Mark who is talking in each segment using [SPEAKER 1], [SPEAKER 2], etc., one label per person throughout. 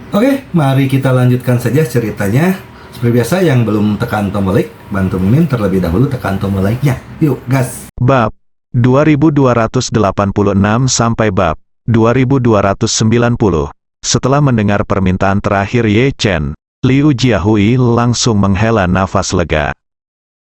[SPEAKER 1] Oke, mari kita lanjutkan saja ceritanya. Seperti biasa, yang belum tekan tombol like, bantu Mimin terlebih dahulu tekan tombol like-nya. Yuk, gas!
[SPEAKER 2] Bab 2286 sampai bab 2290. Setelah mendengar permintaan terakhir Ye Chen, Liu Jiahui langsung menghela nafas lega.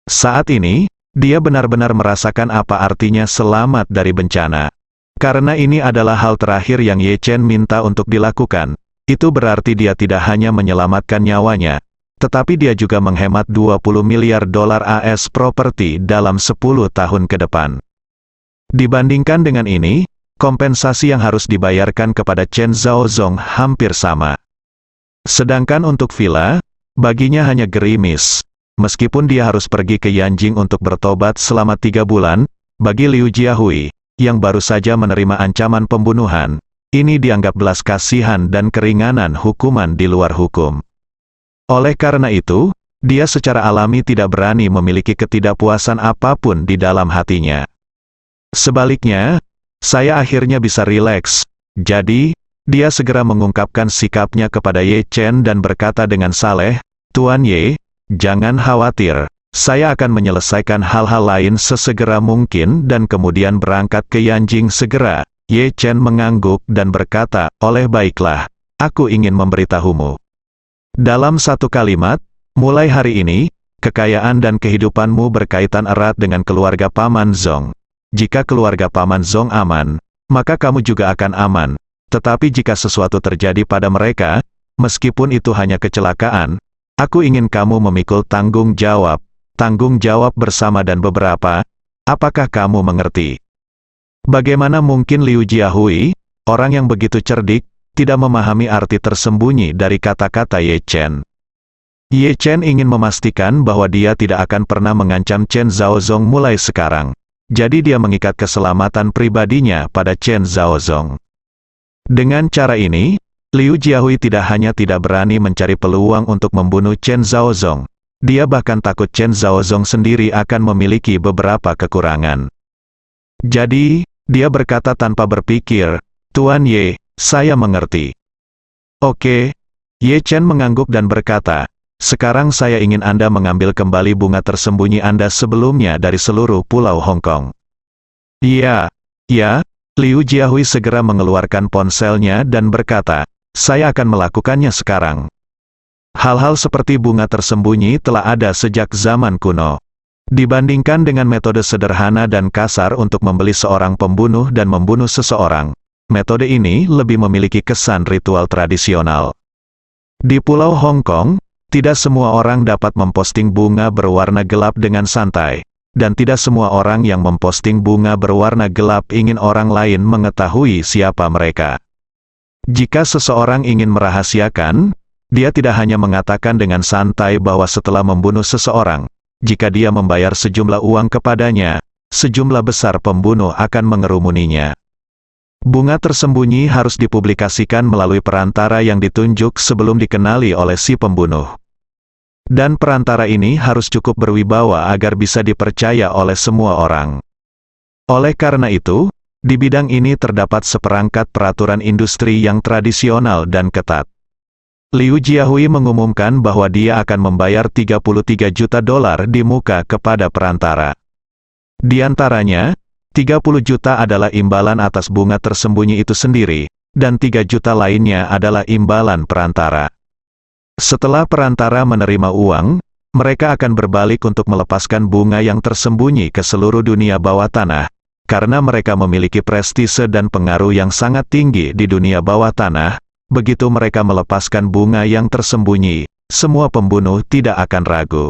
[SPEAKER 2] Saat ini, dia benar-benar merasakan apa artinya selamat dari bencana. Karena ini adalah hal terakhir yang Ye Chen minta untuk dilakukan, itu berarti dia tidak hanya menyelamatkan nyawanya, tetapi dia juga menghemat 20 miliar dolar AS properti dalam 10 tahun ke depan. Dibandingkan dengan ini, kompensasi yang harus dibayarkan kepada Chen Zhaozong hampir sama. Sedangkan untuk villa, baginya hanya gerimis. Meskipun dia harus pergi ke Yanjing untuk bertobat selama 3 bulan, bagi Liu Jiahui, yang baru saja menerima ancaman pembunuhan, ini dianggap belas kasihan dan keringanan hukuman di luar hukum. Oleh karena itu, dia secara alami tidak berani memiliki ketidakpuasan apapun di dalam hatinya. Sebaliknya, saya akhirnya bisa rileks. Jadi, dia segera mengungkapkan sikapnya kepada Ye Chen dan berkata dengan saleh, "Tuan Ye, jangan khawatir, saya akan menyelesaikan hal-hal lain sesegera mungkin dan kemudian berangkat ke Yanjing segera." Ye Chen mengangguk dan berkata, "Oleh baiklah, aku ingin memberitahumu. Dalam satu kalimat, mulai hari ini, kekayaan dan kehidupanmu berkaitan erat dengan keluarga Paman Zong. Jika keluarga Paman Zong aman, maka kamu juga akan aman. Tetapi jika sesuatu terjadi pada mereka, meskipun itu hanya kecelakaan, aku ingin kamu memikul tanggung jawab bersama dan beberapa. Apakah kamu mengerti?" Bagaimana mungkin Liu Jiahui, orang yang begitu cerdik, tidak memahami arti tersembunyi dari kata-kata Ye Chen. Ye Chen ingin memastikan bahwa dia tidak akan pernah mengancam Chen Zhaozong mulai sekarang. Jadi dia mengikat keselamatan pribadinya pada Chen Zhaozong. Dengan cara ini, Liu Jiahui tidak hanya tidak berani mencari peluang untuk membunuh Chen Zhaozong, dia bahkan takut Chen Zhaozong sendiri akan memiliki beberapa kekurangan. Jadi, dia berkata tanpa berpikir, "Tuan Ye, saya mengerti." "Oke." Ye Chen mengangguk dan berkata, "Sekarang saya ingin Anda mengambil kembali bunga tersembunyi Anda sebelumnya dari seluruh pulau Hong Kong." "Iya, ya." Liu Jiahui segera mengeluarkan ponselnya dan berkata, "Saya akan melakukannya sekarang." Hal-hal seperti bunga tersembunyi telah ada sejak zaman kuno. Dibandingkan dengan metode sederhana dan kasar untuk membeli seorang pembunuh dan membunuh seseorang, metode ini lebih memiliki kesan ritual tradisional. Di Pulau Hong Kong, tidak semua orang dapat memposting bunga berwarna gelap dengan santai, dan tidak semua orang yang memposting bunga berwarna gelap ingin orang lain mengetahui siapa mereka. Jika seseorang ingin merahasiakan, dia tidak hanya mengatakan dengan santai bahwa setelah membunuh seseorang, jika dia membayar sejumlah uang kepadanya, sejumlah besar pembunuh akan mengerumuninya. Bunga tersembunyi harus dipublikasikan melalui perantara yang ditunjuk sebelum dikenali oleh si pembunuh. Dan perantara ini harus cukup berwibawa agar bisa dipercaya oleh semua orang. Oleh karena itu, di bidang ini terdapat seperangkat peraturan industri yang tradisional dan ketat. Liu Jiahui mengumumkan bahwa dia akan membayar 33 juta dolar di muka kepada perantara. Di antaranya, 30 juta adalah imbalan atas bunga tersembunyi itu sendiri, dan 3 juta lainnya adalah imbalan perantara. Setelah perantara menerima uang, mereka akan berbalik untuk melepaskan bunga yang tersembunyi ke seluruh dunia bawah tanah, karena mereka memiliki prestise dan pengaruh yang sangat tinggi di dunia bawah tanah. Begitu mereka melepaskan bunga yang tersembunyi, semua pembunuh tidak akan ragu.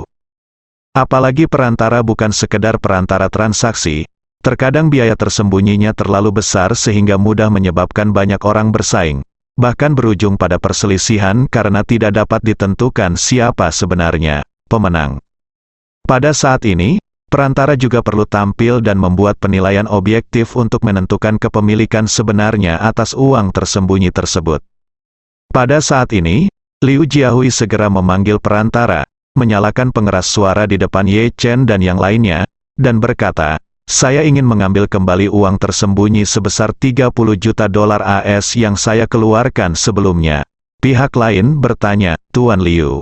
[SPEAKER 2] Apalagi perantara bukan sekedar perantara transaksi, terkadang biaya tersembunyinya terlalu besar sehingga mudah menyebabkan banyak orang bersaing, bahkan berujung pada perselisihan karena tidak dapat ditentukan siapa sebenarnya pemenang. Pada saat ini, perantara juga perlu tampil dan membuat penilaian objektif untuk menentukan kepemilikan sebenarnya atas uang tersembunyi tersebut. Pada saat ini, Liu Jiahui segera memanggil perantara, menyalakan pengeras suara di depan Ye Chen dan yang lainnya, dan berkata, "Saya ingin mengambil kembali uang tersembunyi sebesar 30 juta dolar AS yang saya keluarkan sebelumnya. Pihak lain bertanya, Tuan Liu.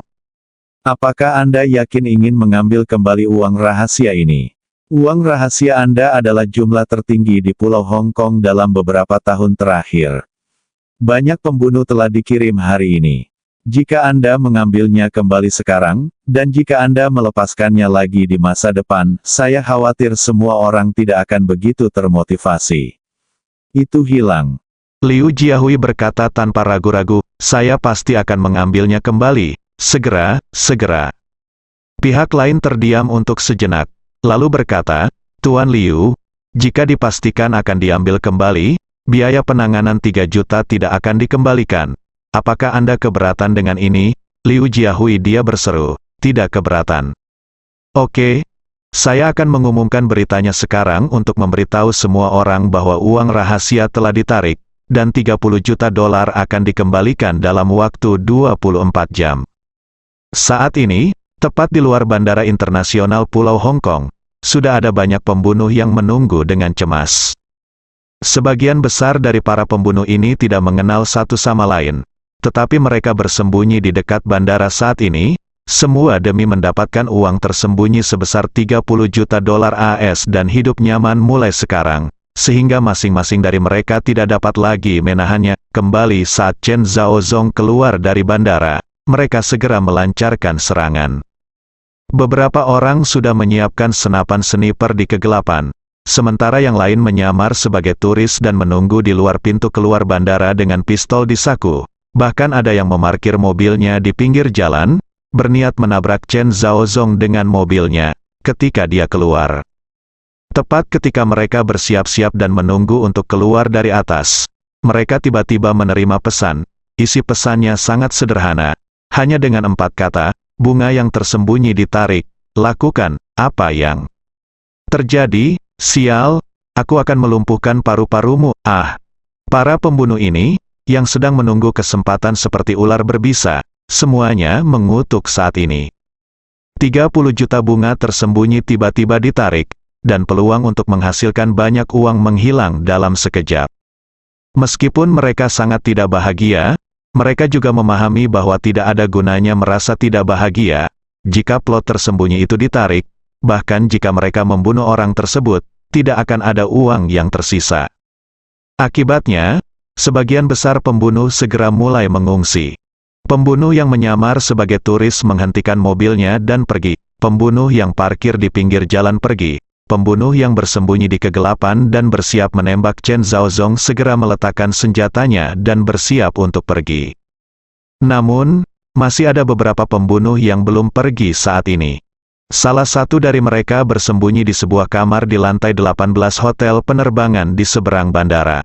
[SPEAKER 3] Apakah Anda yakin ingin mengambil kembali uang rahasia ini? Uang rahasia Anda adalah jumlah tertinggi di Pulau Hong Kong dalam beberapa tahun terakhir. Banyak pembunuh telah dikirim hari ini. Jika Anda mengambilnya kembali sekarang, dan jika Anda melepaskannya lagi di masa depan, saya khawatir semua orang tidak akan begitu termotivasi. Itu hilang.
[SPEAKER 2] Liu Jiahui berkata tanpa ragu-ragu, saya pasti akan mengambilnya kembali. Segera, segera. Pihak lain terdiam untuk sejenak, lalu berkata, Tuan Liu, jika dipastikan akan diambil kembali, biaya penanganan 3 juta tidak akan dikembalikan. Apakah Anda keberatan dengan ini? Liu Jiahui dia berseru, tidak keberatan. Oke, saya akan mengumumkan beritanya sekarang untuk memberitahu semua orang bahwa uang rahasia telah ditarik, dan 30 juta dolar akan dikembalikan dalam waktu 24 jam. Saat ini, tepat di luar Bandara Internasional Pulau Hong Kong, sudah ada banyak pembunuh yang menunggu dengan cemas. Sebagian besar dari para pembunuh ini tidak mengenal satu sama lain, tetapi mereka bersembunyi di dekat bandara saat ini, semua demi mendapatkan uang tersembunyi sebesar 30 juta dolar AS dan hidup nyaman mulai sekarang, sehingga masing-masing dari mereka tidak dapat lagi menahannya. Kembali saat Chen Zhaozong keluar dari bandara, mereka segera melancarkan serangan. Beberapa orang sudah menyiapkan senapan sniper di kegelapan, sementara yang lain menyamar sebagai turis dan menunggu di luar pintu keluar bandara dengan pistol di saku. Bahkan ada yang memarkir mobilnya di pinggir jalan, berniat menabrak Chen Zhaozong dengan mobilnya, ketika dia keluar. Tepat ketika mereka bersiap-siap dan menunggu untuk keluar dari atas, mereka tiba-tiba menerima pesan. Isi pesannya sangat sederhana, hanya dengan 4 kata, bunga yang tersembunyi ditarik, lakukan apa yang terjadi, sial, aku akan melumpuhkan paru-parumu. Para pembunuh ini, yang sedang menunggu kesempatan seperti ular berbisa, semuanya mengutuk saat ini. 30 juta bunga tersembunyi tiba-tiba ditarik, dan peluang untuk menghasilkan banyak uang menghilang dalam sekejap. Meskipun mereka sangat tidak bahagia, mereka juga memahami bahwa tidak ada gunanya merasa tidak bahagia, jika plot tersembunyi itu ditarik, bahkan jika mereka membunuh orang tersebut, tidak akan ada uang yang tersisa. Akibatnya, sebagian besar pembunuh segera mulai mengungsi. Pembunuh yang menyamar sebagai turis menghentikan mobilnya dan pergi. Pembunuh yang parkir di pinggir jalan pergi. Pembunuh yang bersembunyi di kegelapan dan bersiap menembak Chen Zhaozong segera meletakkan senjatanya dan bersiap untuk pergi. Namun, masih ada beberapa pembunuh yang belum pergi saat ini. Salah satu dari mereka bersembunyi di sebuah kamar di lantai 18 hotel penerbangan di seberang bandara.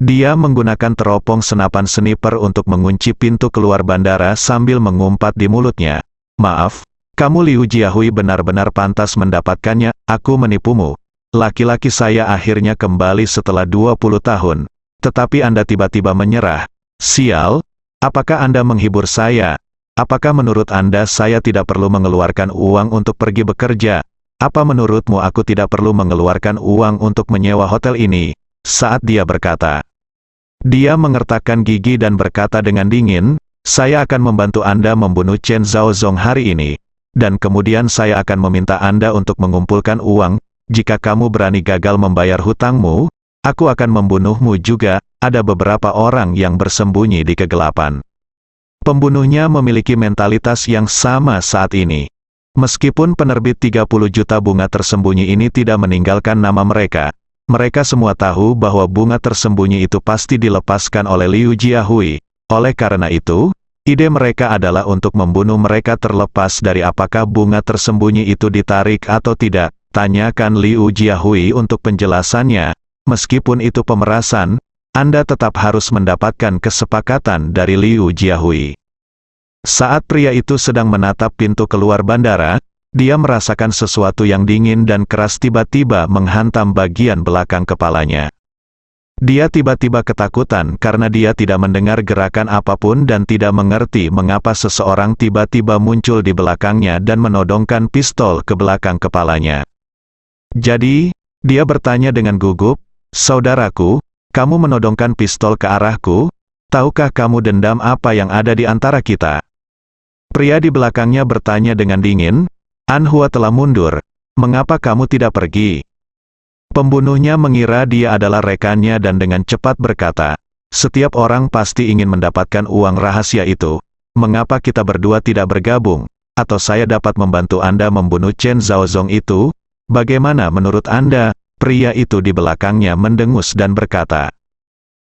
[SPEAKER 2] Dia menggunakan teropong senapan sniper untuk mengunci pintu keluar bandara sambil mengumpat di mulutnya. Maaf, kamu Liu Jiahui benar-benar pantas mendapatkannya, aku menipumu. Laki-laki saya akhirnya kembali setelah 20 tahun. Tetapi Anda tiba-tiba menyerah. Sial, apakah Anda menghibur saya? Apakah menurut Anda saya tidak perlu mengeluarkan uang untuk pergi bekerja? Apa menurutmu aku tidak perlu mengeluarkan uang untuk menyewa hotel ini? Saat dia berkata, dia mengertakkan gigi dan berkata dengan dingin, saya akan membantu Anda membunuh Chen Zhaozong hari ini, dan kemudian saya akan meminta Anda untuk mengumpulkan uang. Jika kamu berani gagal membayar hutangmu, aku akan membunuhmu juga. Ada beberapa orang yang bersembunyi di kegelapan. Pembunuhnya memiliki mentalitas yang sama saat ini. Meskipun penerbit 30 juta bunga tersembunyi ini tidak meninggalkan nama mereka, mereka semua tahu bahwa bunga tersembunyi itu pasti dilepaskan oleh Liu Jiahui. Oleh karena itu, ide mereka adalah untuk membunuh mereka terlepas dari apakah bunga tersembunyi itu ditarik atau tidak. Tanyakan Liu Jiahui untuk penjelasannya. Meskipun itu pemerasan, Anda tetap harus mendapatkan kesepakatan dari Liu Jiahui. Saat pria itu sedang menatap pintu keluar bandara, dia merasakan sesuatu yang dingin dan keras tiba-tiba menghantam bagian belakang kepalanya. Dia tiba-tiba ketakutan karena dia tidak mendengar gerakan apapun dan tidak mengerti mengapa seseorang tiba-tiba muncul di belakangnya dan menodongkan pistol ke belakang kepalanya. Jadi, dia bertanya dengan gugup, "Saudaraku, kamu menodongkan pistol ke arahku?" tahukah kamu dendam apa yang ada di antara kita? Pria di belakangnya bertanya dengan dingin, Anhua telah mundur, mengapa kamu tidak pergi? Pembunuhnya mengira dia adalah rekannya dan dengan cepat berkata, setiap orang pasti ingin mendapatkan uang rahasia itu, mengapa kita berdua tidak bergabung, atau saya dapat membantu Anda membunuh Chen Zhaozong itu? Bagaimana menurut Anda? Pria itu di belakangnya mendengus dan berkata,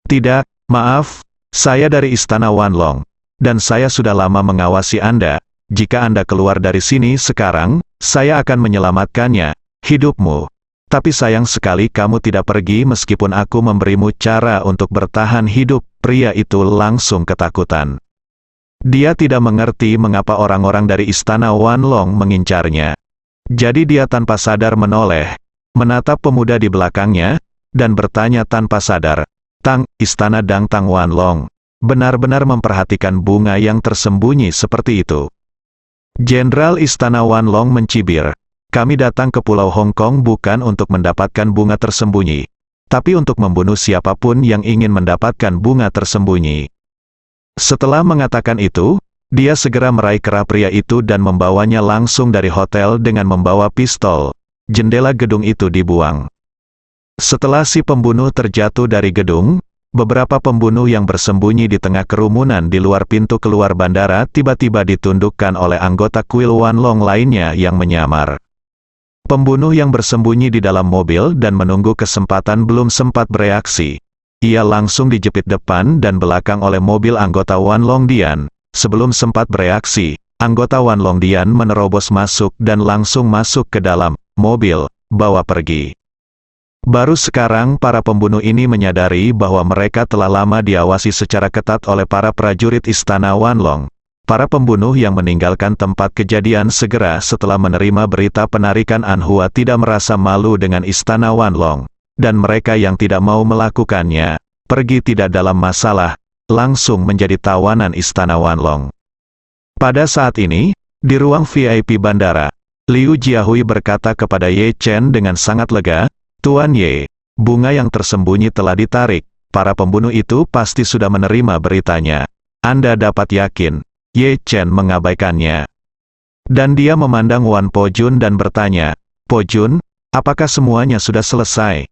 [SPEAKER 2] tidak, maaf, saya dari Istana Wanlong, dan saya sudah lama mengawasi Anda, jika Anda keluar dari sini sekarang, saya akan menyelamatkannya, hidupmu. Tapi sayang sekali kamu tidak pergi meskipun aku memberimu cara untuk bertahan hidup. Pria itu langsung ketakutan. Dia tidak mengerti mengapa orang-orang dari Istana Wanlong mengincarnya. Jadi dia tanpa sadar menoleh, menatap pemuda di belakangnya, dan bertanya tanpa sadar, Tang, Istana Dangtang Wanlong, benar-benar memperhatikan bunga yang tersembunyi seperti itu. Jenderal Istana Wanlong mencibir, kami datang ke Pulau Hong Kong bukan untuk mendapatkan bunga tersembunyi, tapi untuk membunuh siapapun yang ingin mendapatkan bunga tersembunyi. Setelah mengatakan itu, dia segera meraih kera pria itu dan membawanya langsung dari hotel dengan membawa pistol. Jendela gedung itu dibuang. Setelah si pembunuh terjatuh dari gedung, beberapa pembunuh yang bersembunyi di tengah kerumunan di luar pintu keluar bandara tiba-tiba ditundukkan oleh anggota kuil Wanlong lainnya yang menyamar. Pembunuh yang bersembunyi di dalam mobil dan menunggu kesempatan belum sempat bereaksi. Ia langsung dijepit depan dan belakang oleh mobil anggota Wanlong Dian. Sebelum sempat bereaksi, anggota Wanlong Dian menerobos masuk dan langsung masuk ke dalam mobil, bawa pergi. Baru sekarang para pembunuh ini menyadari bahwa mereka telah lama diawasi secara ketat oleh para prajurit Istana Wanlong. Para pembunuh yang meninggalkan tempat kejadian segera setelah menerima berita penarikan Anhua tidak merasa malu dengan Istana Wanlong, dan mereka yang tidak mau melakukannya, pergi tidak dalam masalah, langsung menjadi tawanan Istana Wanlong. Pada saat ini, di ruang VIP bandara, Liu Jiahui berkata kepada Ye Chen dengan sangat lega, Tuan Ye, bunga yang tersembunyi telah ditarik, para pembunuh itu pasti sudah menerima beritanya. Anda dapat yakin. Ye Chen mengabaikannya. Dan dia memandang Wan Pojun dan bertanya, Pojun, apakah semuanya sudah selesai?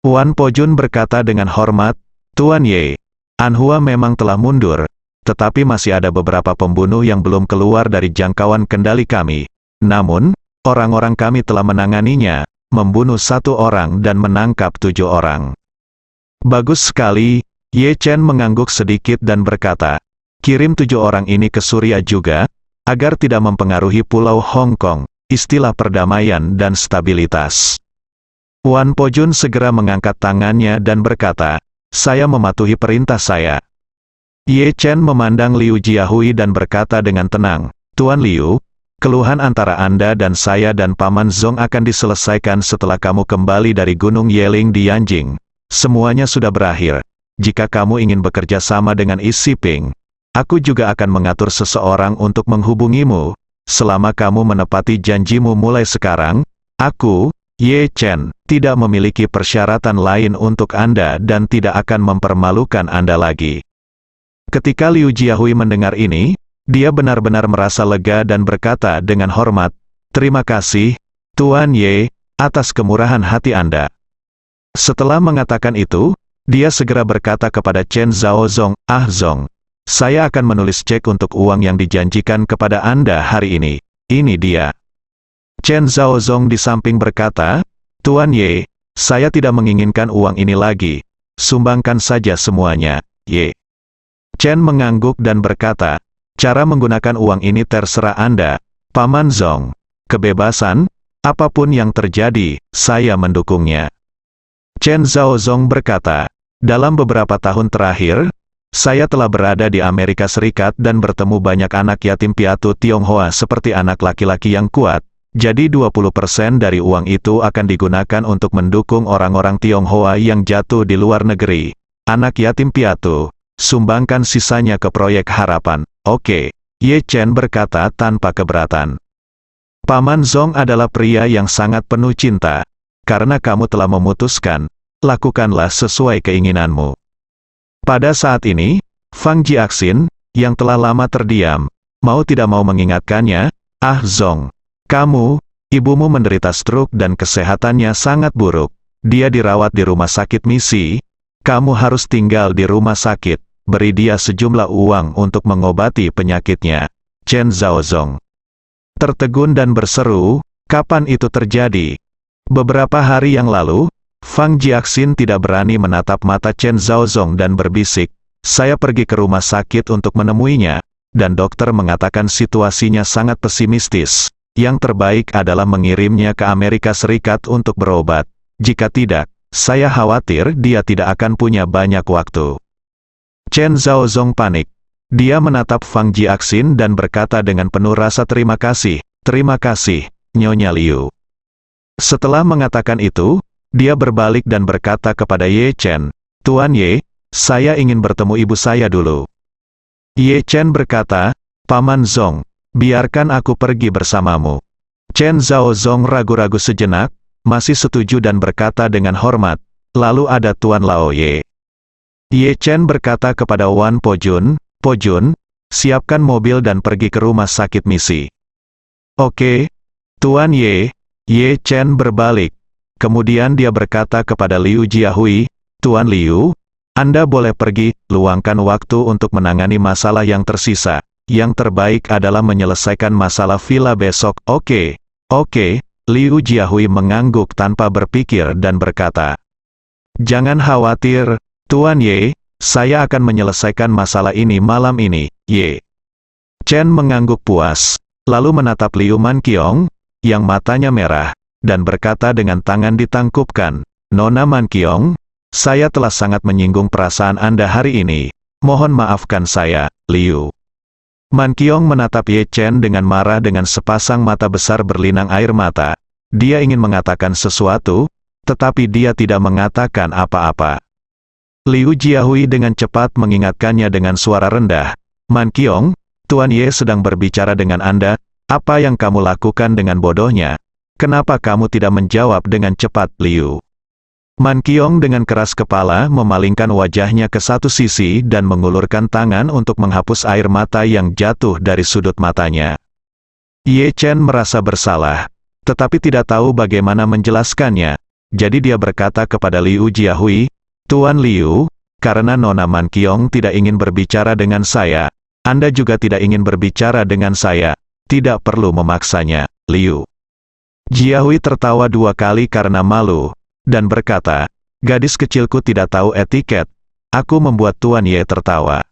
[SPEAKER 2] Wan Pojun berkata dengan hormat, Tuan Ye, Anhua memang telah mundur, tetapi masih ada beberapa pembunuh yang belum keluar dari jangkauan kendali kami. Namun, orang-orang kami telah menanganinya, membunuh 1 orang dan menangkap 7 orang. Bagus sekali, Ye Chen mengangguk sedikit dan berkata, kirim 7 orang ini ke Surya juga, agar tidak mempengaruhi Pulau Hong Kong, istilah perdamaian dan stabilitas. Wan Pojun segera mengangkat tangannya dan berkata, saya mematuhi perintah saya. Ye Chen memandang Liu Jiahui dan berkata dengan tenang, Tuan Liu, keluhan antara Anda dan saya dan Paman Zong akan diselesaikan setelah kamu kembali dari Gunung Yeling di Yanjing. Semuanya sudah berakhir. Jika kamu ingin bekerja sama dengan Isi Ping, aku juga akan mengatur seseorang untuk menghubungimu. Selama kamu menepati janjimu mulai sekarang, aku, Ye Chen, tidak memiliki persyaratan lain untuk Anda dan tidak akan mempermalukan Anda lagi. Ketika Liu Jiahui mendengar ini, dia benar-benar merasa lega dan berkata dengan hormat, terima kasih, Tuan Ye, atas kemurahan hati Anda. Setelah mengatakan itu, dia segera berkata kepada Chen Zhaozong, Zong, saya akan menulis cek untuk uang yang dijanjikan kepada Anda hari ini. Ini dia. Chen Zhaozong di samping berkata, Tuan Ye, saya tidak menginginkan uang ini lagi. Sumbangkan saja semuanya, Ye. Chen mengangguk dan berkata, cara menggunakan uang ini terserah Anda, Paman Zong. Kebebasan, apapun yang terjadi, saya mendukungnya. Chen Zhaozong berkata, dalam beberapa tahun terakhir, saya telah berada di Amerika Serikat dan bertemu banyak anak yatim piatu Tionghoa seperti anak laki-laki yang kuat, jadi 20% dari uang itu akan digunakan untuk mendukung orang-orang Tionghoa yang jatuh di luar negeri. Anak yatim piatu, sumbangkan sisanya ke proyek harapan. Oke, Ye Chen berkata tanpa keberatan. Paman Zong adalah pria yang sangat penuh cinta. Karena kamu telah memutuskan, lakukanlah sesuai keinginanmu. Pada saat ini, Fang Jiaxin, yang telah lama terdiam, mau tidak mau mengingatkannya, "Ah Zong, kamu, ibumu menderita stroke dan kesehatannya sangat buruk. Dia dirawat di rumah sakit misi. Kamu harus tinggal di rumah sakit, beri dia sejumlah uang untuk mengobati penyakitnya." Chen Zhaozong tertegun dan berseru, "Kapan itu terjadi?" Beberapa hari yang lalu, Fang Jiaxin tidak berani menatap mata Chen Zhaozong dan berbisik, "Saya pergi ke rumah sakit untuk menemuinya, dan dokter mengatakan situasinya sangat pesimistis. Yang terbaik adalah mengirimnya ke Amerika Serikat untuk berobat. Jika tidak, saya khawatir dia tidak akan punya banyak waktu." Chen Zhaozong panik. Dia menatap Fang Jiaxin dan berkata dengan penuh rasa terima kasih, "Terima kasih, Nyonya Liu." Setelah mengatakan itu, dia berbalik dan berkata kepada Ye Chen, "Tuan Ye, saya ingin bertemu ibu saya dulu." Ye Chen berkata, "Paman Zong, biarkan aku pergi bersamamu." Chen Zhaozong ragu-ragu sejenak, masih setuju dan berkata dengan hormat, "Lalu ada Tuan Lao Ye." Ye Chen berkata kepada Wan Pojun, "Pojun, siapkan mobil dan pergi ke rumah sakit misi." "Oke, Tuan Ye." Ye Chen berbalik. Kemudian dia berkata kepada Liu Jiahui, "Tuan Liu, Anda boleh pergi, luangkan waktu untuk menangani masalah yang tersisa. Yang terbaik adalah menyelesaikan masalah villa besok." "Oke, oke." Liu Jiahui mengangguk tanpa berpikir dan berkata, "Jangan khawatir, Tuan Ye, saya akan menyelesaikan masalah ini malam ini." Ye Chen mengangguk puas, lalu menatap Liu Manqiong, yang matanya merah, dan berkata dengan tangan ditangkupkan, "Nona Manqiong, saya telah sangat menyinggung perasaan Anda hari ini. Mohon maafkan saya, Liu." Manqiong menatap Ye Chen dengan marah dengan sepasang mata besar berlinang air mata. Dia ingin mengatakan sesuatu, tetapi dia tidak mengatakan apa-apa. Liu Jiahui dengan cepat mengingatkannya dengan suara rendah, "Manqiong, Tuan Ye sedang berbicara dengan Anda. Apa yang kamu lakukan dengan bodohnya? Kenapa kamu tidak menjawab dengan cepat, Liu?" Manqiong dengan keras kepala memalingkan wajahnya ke satu sisi dan mengulurkan tangan untuk menghapus air mata yang jatuh dari sudut matanya. Ye Chen merasa bersalah, tetapi tidak tahu bagaimana menjelaskannya. Jadi dia berkata kepada Liu Jiahui, "Tuan Liu, karena Nona Manqiong tidak ingin berbicara dengan saya, Anda juga tidak ingin berbicara dengan saya. Tidak perlu memaksanya, Liu." Jiahui tertawa 2 kali karena malu, dan berkata, "Gadis kecilku tidak tahu etiket. Aku membuat Tuan Ye tertawa."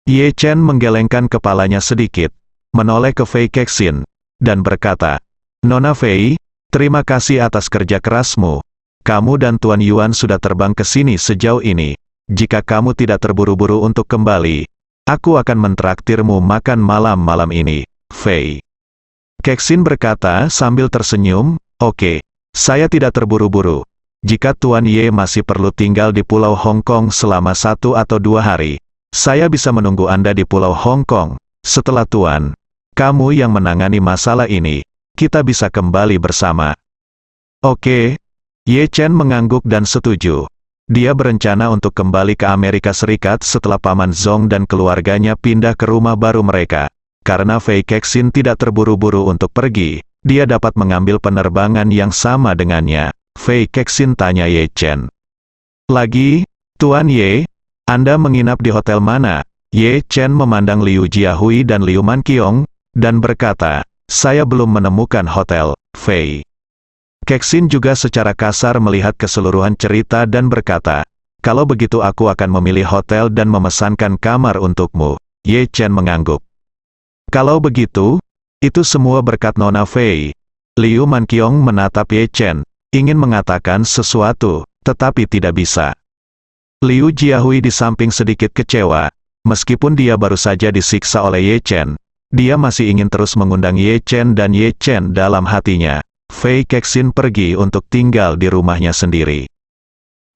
[SPEAKER 2] Ye Chen menggelengkan kepalanya sedikit, menoleh ke Fei Kexin, dan berkata, "Nona Fei, terima kasih atas kerja kerasmu. Kamu dan Tuan Yuan sudah terbang ke sini sejauh ini. Jika kamu tidak terburu-buru untuk kembali, aku akan mentraktirmu makan malam malam ini, Fei." Kexin berkata sambil tersenyum, "Oke, saya tidak terburu-buru. Jika Tuan Ye masih perlu tinggal di Pulau Hong Kong selama 1 atau 2 hari, saya bisa menunggu Anda di Pulau Hong Kong. Setelah Tuan, kamu yang menangani masalah ini, kita bisa kembali bersama." "Oke." Ye Chen mengangguk dan setuju. Dia berencana untuk kembali ke Amerika Serikat setelah Paman Zong dan keluarganya pindah ke rumah baru mereka. Karena Fei Kexin tidak terburu-buru untuk pergi, dia dapat mengambil penerbangan yang sama dengannya. Fei Kexin tanya Ye Chen lagi, "Tuan Ye, Anda menginap di hotel mana?" Ye Chen memandang Liu Jiahui dan Liu Manqiong, dan berkata, "Saya belum menemukan hotel, Fei." Kexin juga secara kasar melihat keseluruhan cerita dan berkata, "Kalau begitu aku akan memilih hotel dan memesankan kamar untukmu." Ye Chen mengangguk. "Kalau begitu, itu semua berkat Nona Fei." Liu Manqiong menatap Ye Chen, ingin mengatakan sesuatu, tetapi tidak bisa. Liu Jiahui di samping sedikit kecewa, meskipun dia baru saja disiksa oleh Ye Chen. Dia masih ingin terus mengundang Ye Chen dan Ye Chen dalam hatinya. Fei Kexin pergi untuk tinggal di rumahnya sendiri.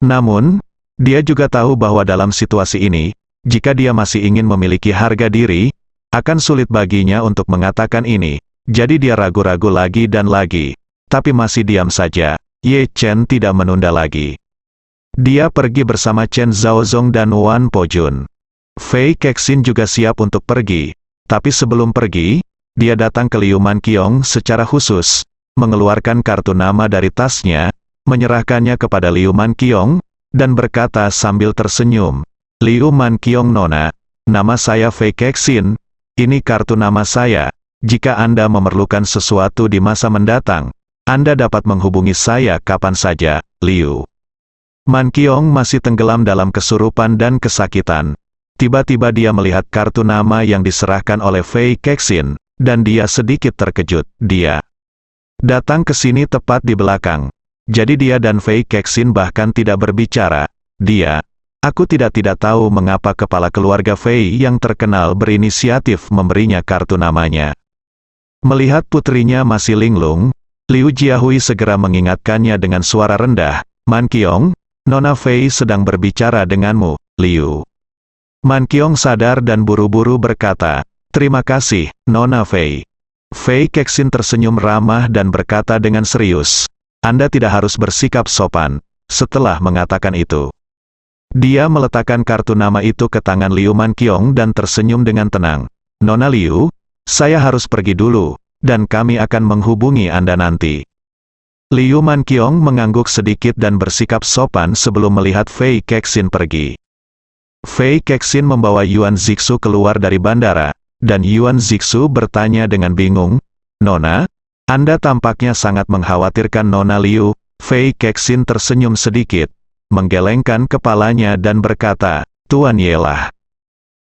[SPEAKER 2] Namun, dia juga tahu bahwa dalam situasi ini, jika dia masih ingin memiliki harga diri, akan sulit baginya untuk mengatakan ini. Jadi dia ragu-ragu lagi dan lagi, tapi masih diam saja. Ye Chen tidak menunda lagi. Dia pergi bersama Chen Zhaozong dan Wan Pojun. Fei Kexin juga siap untuk pergi, tapi sebelum pergi, dia datang ke Liu Manqiong secara khusus, mengeluarkan kartu nama dari tasnya, menyerahkannya kepada Liu Manqiong, dan berkata sambil tersenyum, "Liu Manqiong Nona, nama saya Fei Kexin, ini kartu nama saya. Jika Anda memerlukan sesuatu di masa mendatang, Anda dapat menghubungi saya kapan saja, Liu." Manqiong masih tenggelam dalam kesurupan dan kesakitan. Tiba-tiba dia melihat kartu nama yang diserahkan oleh Fei Kexin, dan dia sedikit terkejut. Dia datang ke sini tepat di belakang. Jadi dia dan Fei Kexin bahkan tidak berbicara. Aku tidak tahu mengapa kepala keluarga Fei yang terkenal berinisiatif memberinya kartu namanya. Melihat putrinya masih linglung, Liu Jiahui segera mengingatkannya dengan suara rendah, "Manqiong, Nona Fei sedang berbicara denganmu, Liu." Manqiong sadar dan buru-buru berkata, "Terima kasih, Nona Fei." Fei Kexin tersenyum ramah dan berkata dengan serius, "Anda tidak harus bersikap sopan." Setelah mengatakan itu, dia meletakkan kartu nama itu ke tangan Liu Manqiong dan tersenyum dengan tenang. "Nona Liu, saya harus pergi dulu, dan kami akan menghubungi Anda nanti." Liu Manqiong mengangguk sedikit dan bersikap sopan sebelum melihat Fei Kexin pergi. Fei Kexin membawa Yuan Zixu keluar dari bandara, dan Yuan Zixu bertanya dengan bingung, "Nona, Anda tampaknya sangat mengkhawatirkan Nona Liu." Fei Kexin tersenyum sedikit, menggelengkan kepalanya dan berkata, "Tuan Ye lah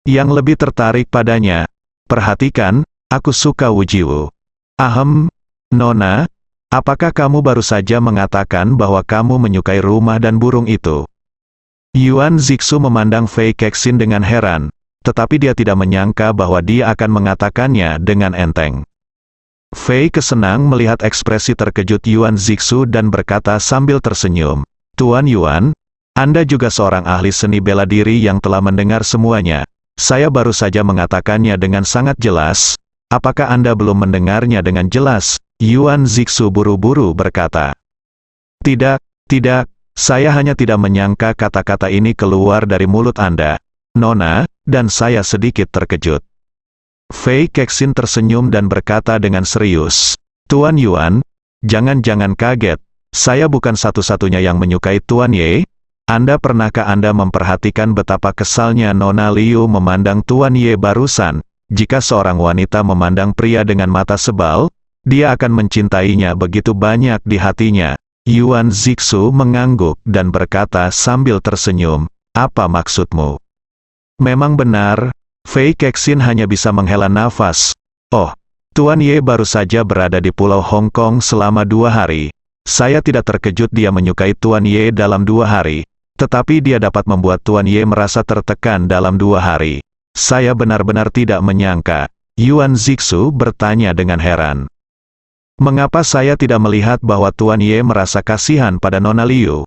[SPEAKER 2] yang lebih tertarik padanya. Perhatikan, aku suka Wujiwu." "Ahem, Nona, apakah kamu baru saja mengatakan bahwa kamu menyukai rumah dan burung itu?" Yuan Zixu memandang Fei Kexin dengan heran, tetapi dia tidak menyangka bahwa dia akan mengatakannya dengan enteng. Fei kesenang melihat ekspresi terkejut Yuan Zixu dan berkata sambil tersenyum, "Tuan Yuan, Anda juga seorang ahli seni bela diri yang telah mendengar semuanya. Saya baru saja mengatakannya dengan sangat jelas. Apakah Anda belum mendengarnya dengan jelas?" Yuan Zixu buru-buru berkata, Tidak, saya hanya tidak menyangka kata-kata ini keluar dari mulut Anda, Nona, dan saya sedikit terkejut." Fei Kexin tersenyum dan berkata dengan serius, "Tuan Yuan, jangan-jangan kaget, saya bukan satu-satunya yang menyukai Tuan Ye. Pernahkah Anda memperhatikan betapa kesalnya Nona Liu memandang Tuan Ye barusan? Jika seorang wanita memandang pria dengan mata sebal, dia akan mencintainya begitu banyak di hatinya." Yuan Zixu mengangguk dan berkata sambil tersenyum, "Apa maksudmu?" Memang benar, Fei Kexin hanya bisa menghela nafas. "Oh, Tuan Ye baru saja berada di Pulau Hong Kong selama 2 hari. Saya tidak terkejut dia menyukai Tuan Ye dalam 2 hari, tetapi dia dapat membuat Tuan Ye merasa tertekan dalam 2 hari. Saya benar-benar tidak menyangka." Yuan Zixu bertanya dengan heran. "Mengapa saya tidak melihat bahwa Tuan Ye merasa kasihan pada Nona Liu?"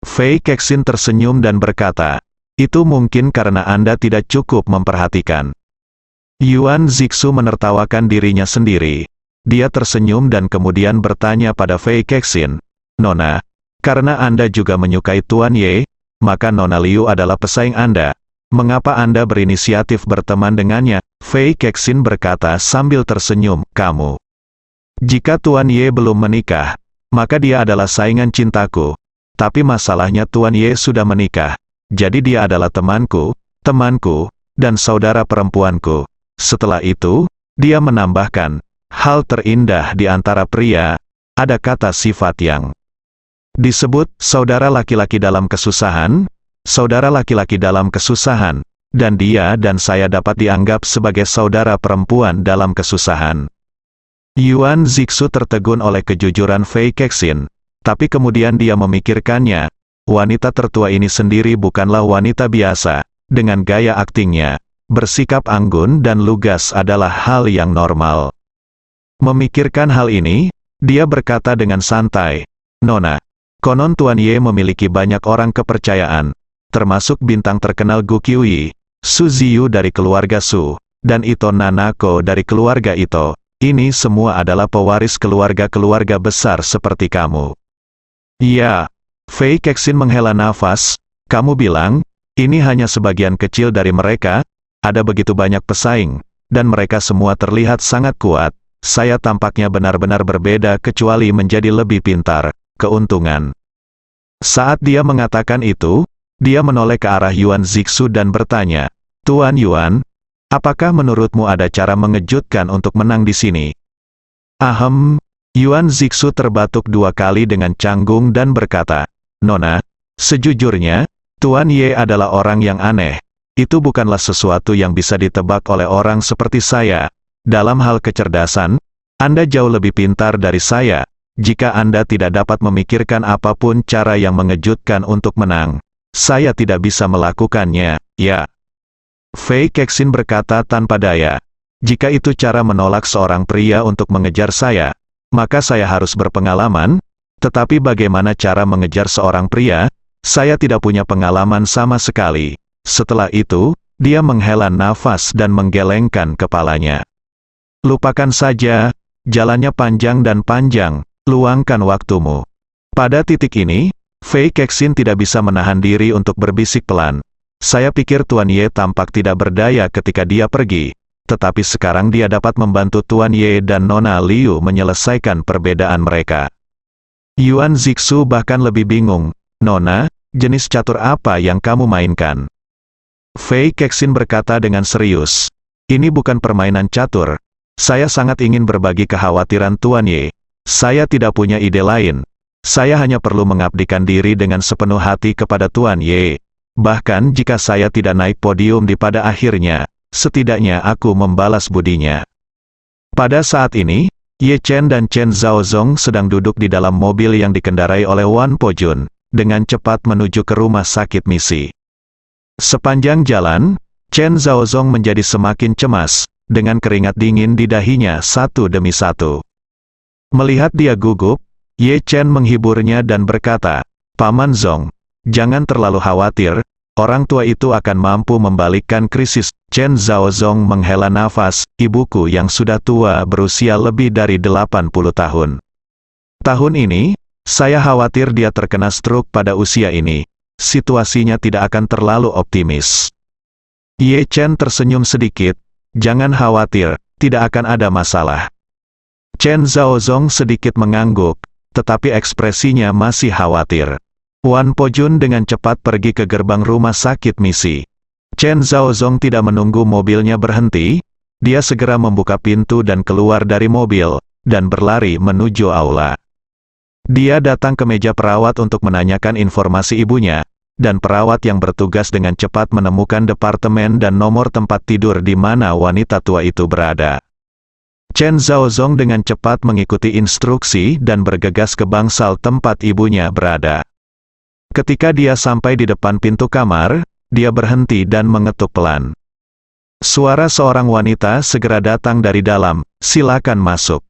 [SPEAKER 2] Fei Kexin tersenyum dan berkata, "Itu mungkin karena Anda tidak cukup memperhatikan." Yuan Zixu menertawakan dirinya sendiri. Dia tersenyum dan kemudian bertanya pada Fei Kexin, "Nona, karena Anda juga menyukai Tuan Ye, maka Nona Liu adalah pesaing Anda. Mengapa Anda berinisiatif berteman dengannya?" Fei Kexin berkata sambil tersenyum, "Kamu. Jika Tuan Ye belum menikah, maka dia adalah saingan cintaku. Tapi masalahnya Tuan Ye sudah menikah. Jadi dia adalah temanku, dan saudara perempuanku." Setelah itu, dia menambahkan, "Hal terindah di antara pria, ada kata sifat yang disebut saudara laki-laki dalam kesusahan, dan dia dan saya dapat dianggap sebagai saudara perempuan dalam kesusahan." Yuan Zixu tertegun oleh kejujuran Fei Kexin, tapi kemudian dia memikirkannya, wanita tertua ini sendiri bukanlah wanita biasa. Dengan gaya aktingnya, bersikap anggun dan lugas adalah hal yang normal. Memikirkan hal ini, dia berkata dengan santai, "Nona, konon Tuan Ye memiliki banyak orang kepercayaan, termasuk bintang terkenal Gu Qiuyi, Su Ziyu dari keluarga Su, dan Ito Nanako dari keluarga Ito. Ini semua adalah pewaris keluarga-keluarga besar seperti kamu." "Ya, Fei Kexin menghela nafas, kamu bilang, ini hanya sebagian kecil dari mereka, ada begitu banyak pesaing, dan mereka semua terlihat sangat kuat, saya tampaknya benar-benar berbeda kecuali menjadi lebih pintar, keuntungan. Saat dia mengatakan itu, dia menoleh ke arah Yuan Zixu dan bertanya, Tuan Yuan, apakah menurutmu ada cara mengejutkan untuk menang di sini? Ahem, Yuan Zixu terbatuk 2 kali dengan canggung dan berkata, Nona, sejujurnya, Tuan Ye adalah orang yang aneh. Itu bukanlah sesuatu yang bisa ditebak oleh orang seperti saya. Dalam hal kecerdasan, Anda jauh lebih pintar dari saya. Jika Anda tidak dapat memikirkan apapun cara yang mengejutkan untuk menang, saya tidak bisa melakukannya, ya. Fei Kexin berkata tanpa daya. Jika itu cara menolak seorang pria untuk mengejar saya, maka saya harus berpengalaman, tetapi bagaimana cara mengejar seorang pria? Saya tidak punya pengalaman sama sekali. Setelah itu, dia menghela nafas dan menggelengkan kepalanya. Lupakan saja, jalannya panjang dan panjang, luangkan waktumu. Pada titik ini, Fei Kexin tidak bisa menahan diri untuk berbisik pelan. Saya pikir Tuan Ye tampak tidak berdaya ketika dia pergi, tetapi sekarang dia dapat membantu Tuan Ye dan Nona Liu menyelesaikan perbedaan mereka. Yuan Zixu bahkan lebih bingung, Nona, jenis catur apa yang kamu mainkan? Fei Kexin berkata dengan serius, ini bukan permainan catur. Saya sangat ingin berbagi kekhawatiran Tuan Ye. Saya tidak punya ide lain. Saya hanya perlu mengabdikan diri dengan sepenuh hati kepada Tuan Ye. Bahkan jika saya tidak naik podium di pada akhirnya, setidaknya aku membalas budinya. Pada saat ini, Ye Chen dan Chen Zhaozong sedang duduk di dalam mobil yang dikendarai oleh Wan Pojun, dengan cepat menuju ke rumah sakit misi. Sepanjang jalan, Chen Zhaozong menjadi semakin cemas, dengan keringat dingin di dahinya satu demi satu. Melihat dia gugup, Ye Chen menghiburnya dan berkata, Paman Zong, jangan terlalu khawatir, orang tua itu akan mampu membalikkan krisis. Chen Zhaozong menghela nafas, ibuku yang sudah tua berusia lebih dari 80 tahun. Tahun ini, saya khawatir dia terkena stroke pada usia ini. Situasinya tidak akan terlalu optimis. Ye Chen tersenyum sedikit, jangan khawatir, tidak akan ada masalah. Chen Zhaozong sedikit mengangguk, tetapi ekspresinya masih khawatir. Wan Pojun dengan cepat pergi ke gerbang rumah sakit misi. Chen Zhaozong tidak menunggu mobilnya berhenti, dia segera membuka pintu dan keluar dari mobil, dan berlari menuju aula. Dia datang ke meja perawat untuk menanyakan informasi ibunya, dan perawat yang bertugas dengan cepat menemukan departemen dan nomor tempat tidur di mana wanita tua itu berada. Chen Zhaozong dengan cepat mengikuti instruksi dan bergegas ke bangsal tempat ibunya berada. Ketika dia sampai di depan pintu kamar, dia berhenti dan mengetuk pelan. Suara seorang wanita segera datang dari dalam, silakan masuk.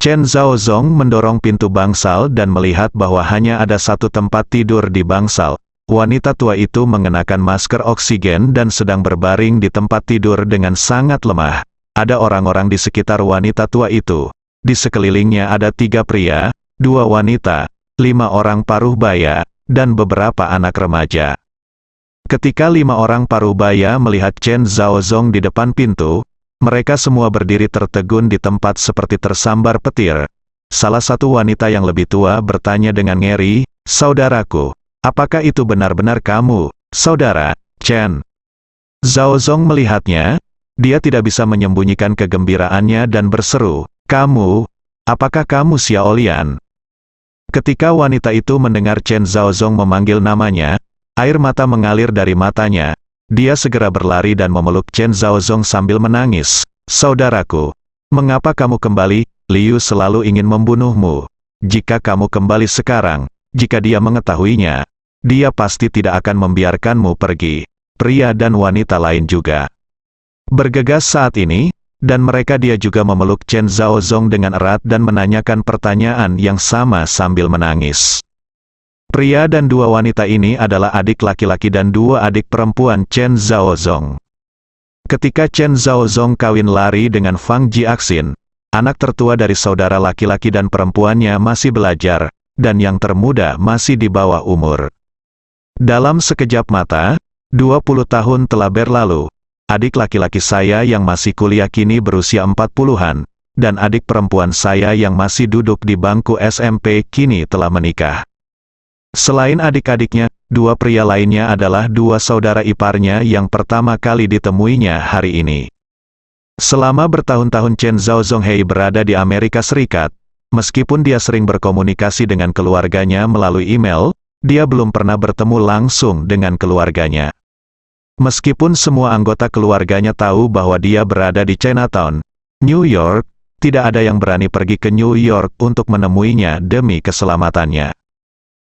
[SPEAKER 2] Chen Zhaozong mendorong pintu bangsal dan melihat bahwa hanya ada satu tempat tidur di bangsal. Wanita tua itu mengenakan masker oksigen dan sedang berbaring di tempat tidur dengan sangat lemah. Ada orang-orang di sekitar wanita tua itu. Di sekelilingnya ada 3 pria, 2 wanita, 5 orang paruh baya, dan beberapa anak remaja. Ketika 5 orang parubaya melihat Chen Zhaozong di depan pintu, mereka semua berdiri tertegun di tempat seperti tersambar petir. Salah satu wanita yang lebih tua bertanya dengan ngeri, saudaraku, apakah itu benar-benar kamu, saudara, Chen? Zhaozong melihatnya, dia tidak bisa menyembunyikan kegembiraannya dan berseru, kamu, apakah kamu Xiaolian? Ketika wanita itu mendengar Chen Zhaozong memanggil namanya, air mata mengalir dari matanya. Dia segera berlari dan memeluk Chen Zhaozong sambil menangis. Saudaraku, mengapa kamu kembali? Liu selalu ingin membunuhmu. Jika kamu kembali sekarang, jika dia mengetahuinya, dia pasti tidak akan membiarkanmu pergi. Pria dan wanita lain juga bergegas saat ini, dan mereka dia juga memeluk Chen Zhaozong dengan erat dan menanyakan pertanyaan yang sama sambil menangis. Pria dan 2 wanita ini adalah adik laki-laki dan 2 adik perempuan Chen Zhaozong. Ketika Chen Zhaozong kawin lari dengan Fang Jiaxin, anak tertua dari saudara laki-laki dan perempuannya masih belajar, dan yang termuda masih di bawah umur. Dalam sekejap mata, 20 tahun telah berlalu. Adik laki-laki saya yang masih kuliah kini berusia 40-an, dan adik perempuan saya yang masih duduk di bangku SMP kini telah menikah. Selain adik-adiknya, dua pria lainnya adalah dua saudara iparnya yang pertama kali ditemuinya hari ini. Selama bertahun-tahun Chen Zhaozonghei berada di Amerika Serikat, meskipun dia sering berkomunikasi dengan keluarganya melalui email, dia belum pernah bertemu langsung dengan keluarganya. Meskipun semua anggota keluarganya tahu bahwa dia berada di Chinatown, New York, tidak ada yang berani pergi ke New York untuk menemuinya demi keselamatannya.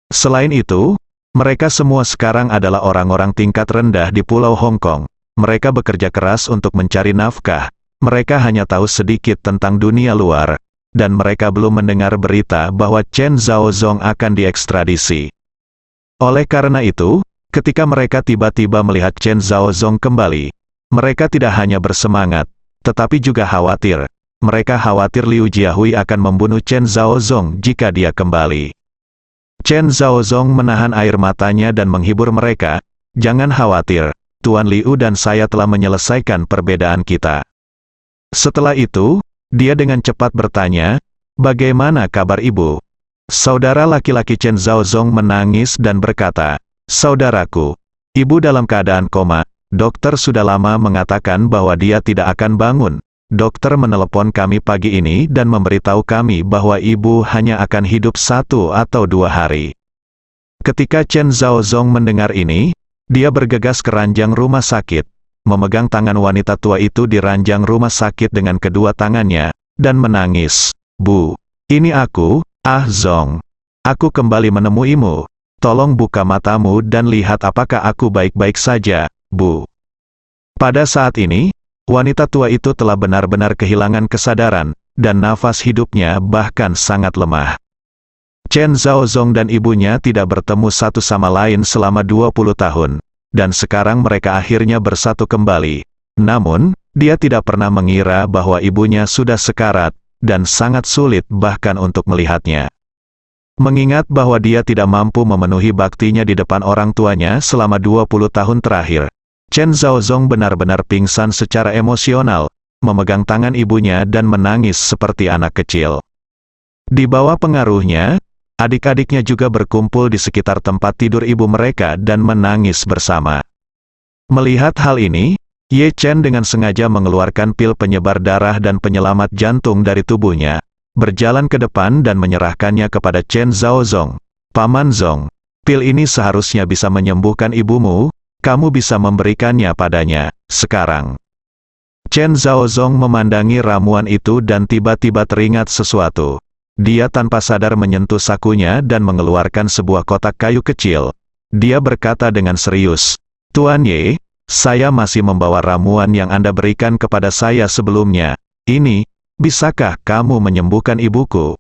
[SPEAKER 2] Selain itu, mereka semua sekarang adalah orang-orang tingkat rendah di Pulau Hong Kong. Mereka bekerja keras untuk mencari nafkah. Mereka hanya tahu sedikit tentang dunia luar, dan mereka belum mendengar berita bahwa Chen Zhaozong akan diekstradisi. Oleh karena itu, ketika mereka tiba-tiba melihat Chen Zhaozong kembali, mereka tidak hanya bersemangat, tetapi juga khawatir. Mereka khawatir Liu Jiahui akan membunuh Chen Zhaozong jika dia kembali. Chen Zhaozong menahan air matanya dan menghibur mereka. Jangan khawatir, Tuan Liu dan saya telah menyelesaikan perbedaan kita. Setelah itu, dia dengan cepat bertanya, bagaimana kabar ibu? Saudara laki-laki Chen Zhaozong menangis dan berkata, saudaraku, ibu dalam keadaan koma. Dokter sudah lama mengatakan bahwa dia tidak akan bangun. Dokter menelepon kami pagi ini dan memberitahu kami bahwa ibu hanya akan hidup 1 atau 2 hari. Ketika Chen Zhaozong mendengar ini, dia bergegas ke ranjang rumah sakit, memegang tangan wanita tua itu di ranjang rumah sakit dengan kedua tangannya, dan menangis. Bu, ini aku, Zong. Aku kembali menemuimu. Tolong buka matamu dan lihat apakah aku baik-baik saja, Bu. Pada saat ini, wanita tua itu telah benar-benar kehilangan kesadaran, dan nafas hidupnya bahkan sangat lemah. Chen Zhaozong dan ibunya tidak bertemu satu sama lain selama 20 tahun, dan sekarang mereka akhirnya bersatu kembali. Namun, dia tidak pernah mengira bahwa ibunya sudah sekarat, dan sangat sulit bahkan untuk melihatnya. Mengingat bahwa dia tidak mampu memenuhi baktinya di depan orang tuanya selama 20 tahun terakhir, Chen Zhaozong benar-benar pingsan secara emosional, memegang tangan ibunya dan menangis seperti anak kecil. Di bawah pengaruhnya, adik-adiknya juga berkumpul di sekitar tempat tidur ibu mereka dan menangis bersama. Melihat hal ini, Ye Chen dengan sengaja mengeluarkan pil penyebar darah dan penyelamat jantung dari tubuhnya, berjalan ke depan dan menyerahkannya kepada Chen Zhaozong. Paman Zong, pil ini seharusnya bisa menyembuhkan ibumu. Kamu bisa memberikannya padanya, sekarang. Chen Zhaozong memandangi ramuan itu dan tiba-tiba teringat sesuatu. Dia tanpa sadar menyentuh sakunya dan mengeluarkan sebuah kotak kayu kecil. Dia berkata dengan serius, Tuan Ye, saya masih membawa ramuan yang Anda berikan kepada saya sebelumnya. Ini, bisakah kamu menyembuhkan ibuku?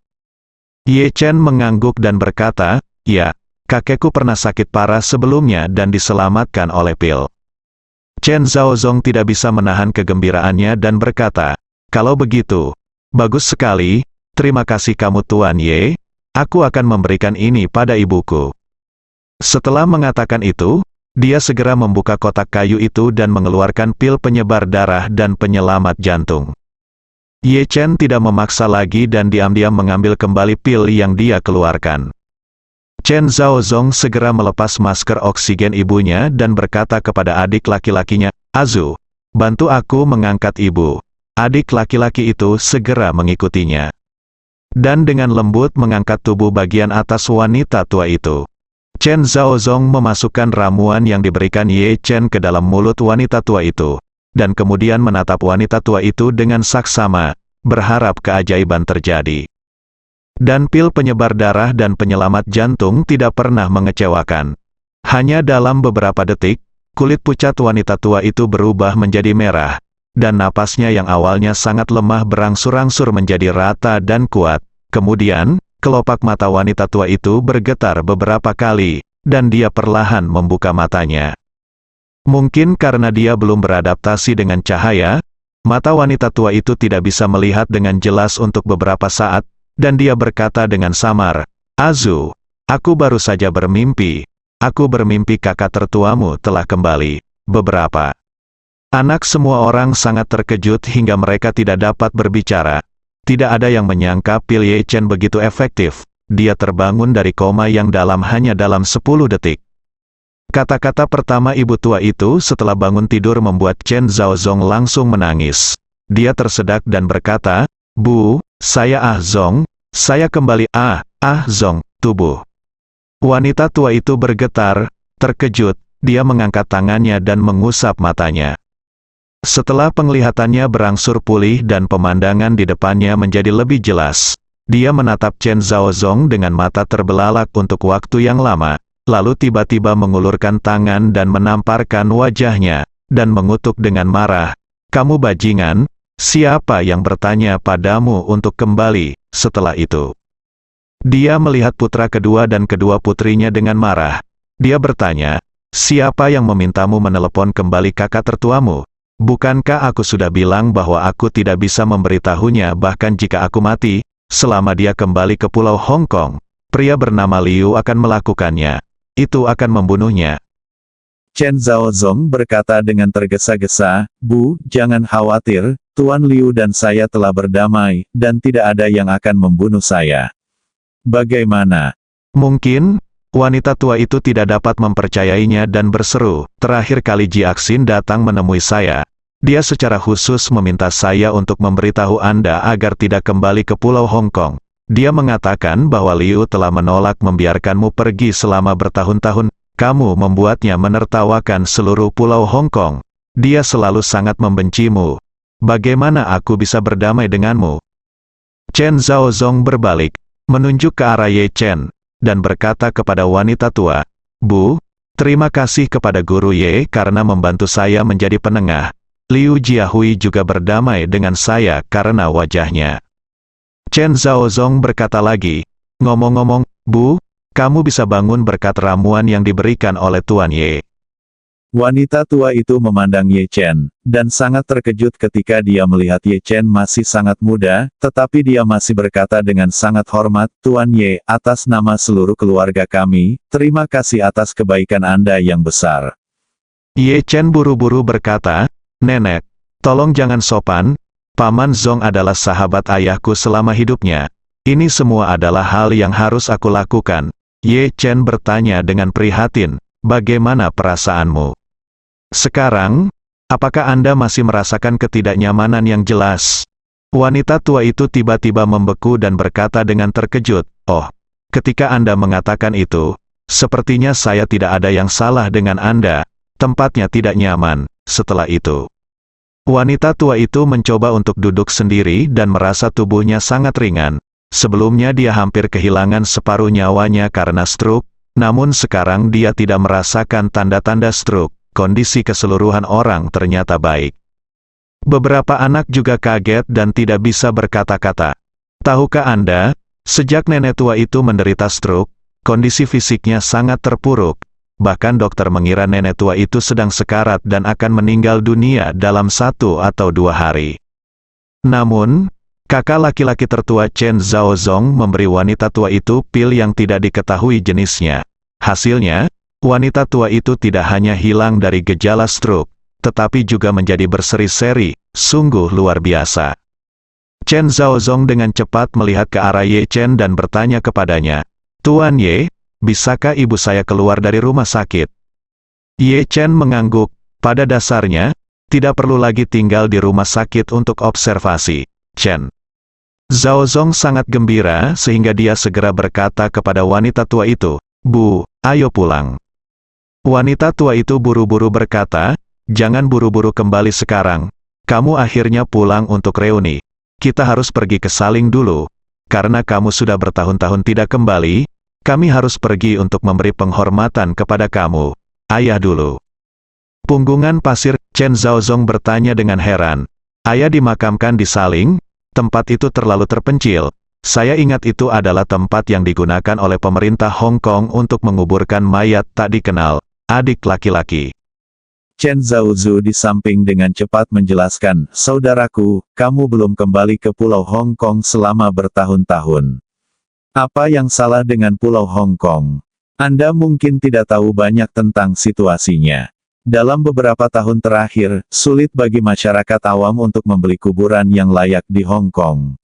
[SPEAKER 2] Ye Chen mengangguk dan berkata, ya. Kakekku pernah sakit parah sebelumnya dan diselamatkan oleh pil. Chen Zhaozong tidak bisa menahan kegembiraannya dan berkata, kalau begitu, bagus sekali, terima kasih kamu Tuan Ye, aku akan memberikan ini pada ibuku. Setelah mengatakan itu, dia segera membuka kotak kayu itu dan mengeluarkan pil penyebar darah dan penyelamat jantung. Ye Chen tidak memaksa lagi dan diam-diam mengambil kembali pil yang dia keluarkan. Chen Zhaozong segera melepas masker oksigen ibunya dan berkata kepada adik laki-lakinya, Azu, bantu aku mengangkat ibu. Adik laki-laki itu segera mengikutinya. Dan dengan lembut mengangkat tubuh bagian atas wanita tua itu. Chen Zhaozong memasukkan ramuan yang diberikan Ye Chen ke dalam mulut wanita tua itu, dan kemudian menatap wanita tua itu dengan saksama, berharap keajaiban terjadi. Dan pil penyebar darah dan penyelamat jantung tidak pernah mengecewakan. Hanya dalam beberapa detik, kulit pucat wanita tua itu berubah menjadi merah, dan napasnya yang awalnya sangat lemah berangsur-angsur menjadi rata dan kuat. Kemudian, kelopak mata wanita tua itu bergetar beberapa kali, dan dia perlahan membuka matanya. Mungkin karena dia belum beradaptasi dengan cahaya, mata wanita tua itu tidak bisa melihat dengan jelas untuk beberapa saat, dan dia berkata dengan samar, Azu, aku baru saja bermimpi. Aku bermimpi kakak tertuamu telah kembali. Beberapa anak semua orang sangat terkejut hingga mereka tidak dapat berbicara. Tidak ada yang menyangka pil Ye Chen begitu efektif. Dia terbangun dari koma yang dalam hanya dalam 10 detik. Kata-kata pertama ibu tua itu setelah bangun tidur membuat Chen Zhaozong langsung menangis. Dia tersedak dan berkata, "Bu, saya Zong, saya kembali." Zong, tubuh wanita tua itu bergetar, terkejut, dia mengangkat tangannya dan mengusap matanya. Setelah penglihatannya berangsur pulih dan pemandangan di depannya menjadi lebih jelas, dia menatap Chen Zhaozong dengan mata terbelalak untuk waktu yang lama, lalu tiba-tiba mengulurkan tangan dan menamparkan wajahnya, dan mengutuk dengan marah, "Kamu bajingan, siapa yang bertanya padamu untuk kembali?" Setelah itu, dia melihat putra kedua dan kedua putrinya dengan marah. Dia bertanya, "Siapa yang memintamu menelepon kembali kakak tertuamu? Bukankah aku sudah bilang bahwa aku tidak bisa memberitahunya bahkan jika aku mati, selama dia kembali ke Pulau Hong Kong, pria bernama Liu akan melakukannya. Itu akan membunuhnya."
[SPEAKER 3] Chen Zhaozong berkata dengan tergesa-gesa, "Bu, jangan khawatir, Tuan Liu dan saya telah berdamai, dan tidak ada yang akan membunuh saya." Bagaimana?
[SPEAKER 2] Mungkin, wanita tua itu tidak dapat mempercayainya dan berseru, "Terakhir kali Ji Axin datang menemui saya. Dia secara khusus meminta saya untuk memberitahu Anda agar tidak kembali ke Pulau Hong Kong. Dia mengatakan bahwa Liu telah menolak membiarkanmu pergi selama bertahun-tahun. Kamu membuatnya menertawakan seluruh Pulau Hong Kong. Dia selalu sangat membencimu. Bagaimana aku bisa berdamai denganmu?" Chen Zhaozong berbalik, menunjuk ke arah Ye Chen, dan berkata kepada wanita tua, "Bu, terima kasih kepada Guru Ye karena membantu saya menjadi penengah. Liu Jiahui juga berdamai dengan saya karena wajahnya." Chen Zhaozong berkata lagi, "Ngomong-ngomong, Bu, kamu bisa bangun berkat ramuan yang diberikan oleh Tuan Ye."
[SPEAKER 3] Wanita tua itu memandang Ye Chen, dan sangat terkejut ketika dia melihat Ye Chen masih sangat muda, tetapi dia masih berkata dengan sangat hormat, "Tuan Ye, atas nama seluruh keluarga kami, terima kasih atas kebaikan Anda yang besar."
[SPEAKER 2] Ye Chen buru-buru berkata, "Nenek, tolong jangan sopan, Paman Zong adalah sahabat ayahku selama hidupnya. Ini semua adalah hal yang harus aku lakukan." Ye Chen bertanya dengan prihatin, "Bagaimana perasaanmu sekarang? Apakah Anda masih merasakan ketidaknyamanan yang jelas?" Wanita tua itu tiba-tiba membeku dan berkata dengan terkejut, "Oh, ketika Anda mengatakan itu, sepertinya saya tidak ada yang salah dengan Anda, tempatnya tidak nyaman." Setelah itu, wanita tua itu mencoba untuk duduk sendiri dan merasa tubuhnya sangat ringan. Sebelumnya dia hampir kehilangan separuh nyawanya karena stroke, namun sekarang dia tidak merasakan tanda-tanda stroke. Kondisi keseluruhan orang ternyata baik. Beberapa anak juga kaget dan tidak bisa berkata-kata. "Tahukah Anda, sejak nenek tua itu menderita stroke, kondisi fisiknya sangat terpuruk. Bahkan dokter mengira nenek tua itu sedang sekarat dan akan meninggal dunia dalam 1 atau 2 hari. Namun, kakak laki-laki tertua Chen Zhaozong memberi wanita tua itu pil yang tidak diketahui jenisnya. Hasilnya, wanita tua itu tidak hanya hilang dari gejala stroke, tetapi juga menjadi berseri-seri, sungguh luar biasa." Chen Zhaozong dengan cepat melihat ke arah Ye Chen dan bertanya kepadanya, "Tuan Ye, bisakah ibu saya keluar dari rumah sakit?" Ye Chen mengangguk, pada dasarnya, tidak perlu lagi tinggal di rumah sakit untuk observasi. Chen Zhaozong sangat gembira sehingga dia segera berkata kepada wanita tua itu, "Bu, ayo pulang." Wanita tua itu buru-buru berkata, "Jangan buru-buru kembali sekarang. Kamu akhirnya pulang untuk reuni. Kita harus pergi ke Saling dulu. Karena kamu sudah bertahun-tahun tidak kembali, kami harus pergi untuk memberi penghormatan kepada kamu. Ayah dulu." Punggungan pasir, Chen Zhaozong bertanya dengan heran. "Ayah dimakamkan di Saling? Tempat itu terlalu terpencil. Saya ingat itu adalah tempat yang digunakan oleh pemerintah Hong Kong untuk menguburkan mayat tak dikenal. Adik laki-laki."
[SPEAKER 3] Chen Zhaozu di samping dengan cepat menjelaskan, "Saudaraku, kamu belum kembali ke Pulau Hong Kong selama bertahun-tahun. Apa yang salah dengan Pulau Hong Kong? Anda mungkin tidak tahu banyak tentang situasinya. Dalam beberapa tahun terakhir, sulit bagi masyarakat awam untuk membeli kuburan yang layak di Hong Kong.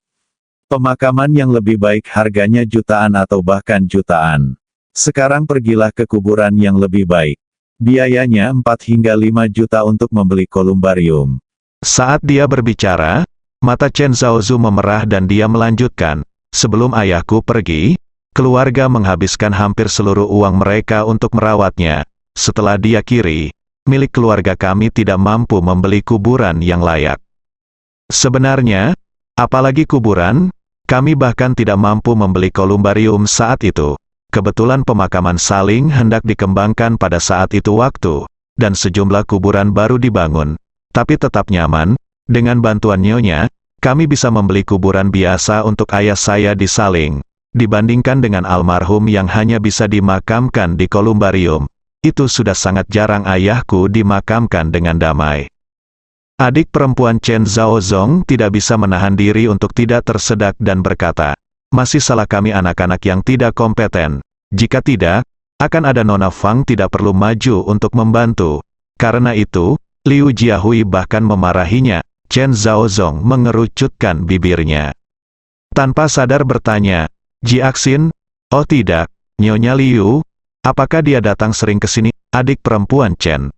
[SPEAKER 3] Pemakaman yang lebih baik harganya jutaan atau bahkan jutaan. Sekarang pergilah ke kuburan yang lebih baik. Biayanya 4 hingga 5 juta untuk membeli kolumbarium.
[SPEAKER 2] Saat dia berbicara, mata Chen Zhaozu memerah dan dia melanjutkan, sebelum ayahku pergi, keluarga menghabiskan hampir seluruh uang mereka untuk merawatnya. Setelah dia kiri, milik keluarga kami tidak mampu membeli kuburan yang layak. Sebenarnya, apalagi kuburan, kami bahkan tidak mampu membeli kolumbarium saat itu. Kebetulan pemakaman saling hendak dikembangkan pada saat itu waktu, dan sejumlah kuburan baru dibangun. Tapi tetap nyaman, dengan bantuan nyonya, kami bisa membeli kuburan biasa untuk ayah saya di Saling. Dibandingkan dengan almarhum yang hanya bisa dimakamkan di kolumbarium, itu sudah sangat jarang ayahku dimakamkan dengan damai. Adik perempuan Chen Zhaozong tidak bisa menahan diri untuk tidak tersedak dan berkata, masih salah kami anak-anak yang tidak kompeten. Jika tidak, akan ada Nona Fang tidak perlu maju untuk membantu. Karena itu, Liu Jiahui bahkan memarahinya. Chen Zhaozong mengerucutkan bibirnya. Tanpa sadar bertanya, Jiaxin? Oh tidak, Nyonya Liu, apakah dia datang sering ke sini? Adik perempuan Chen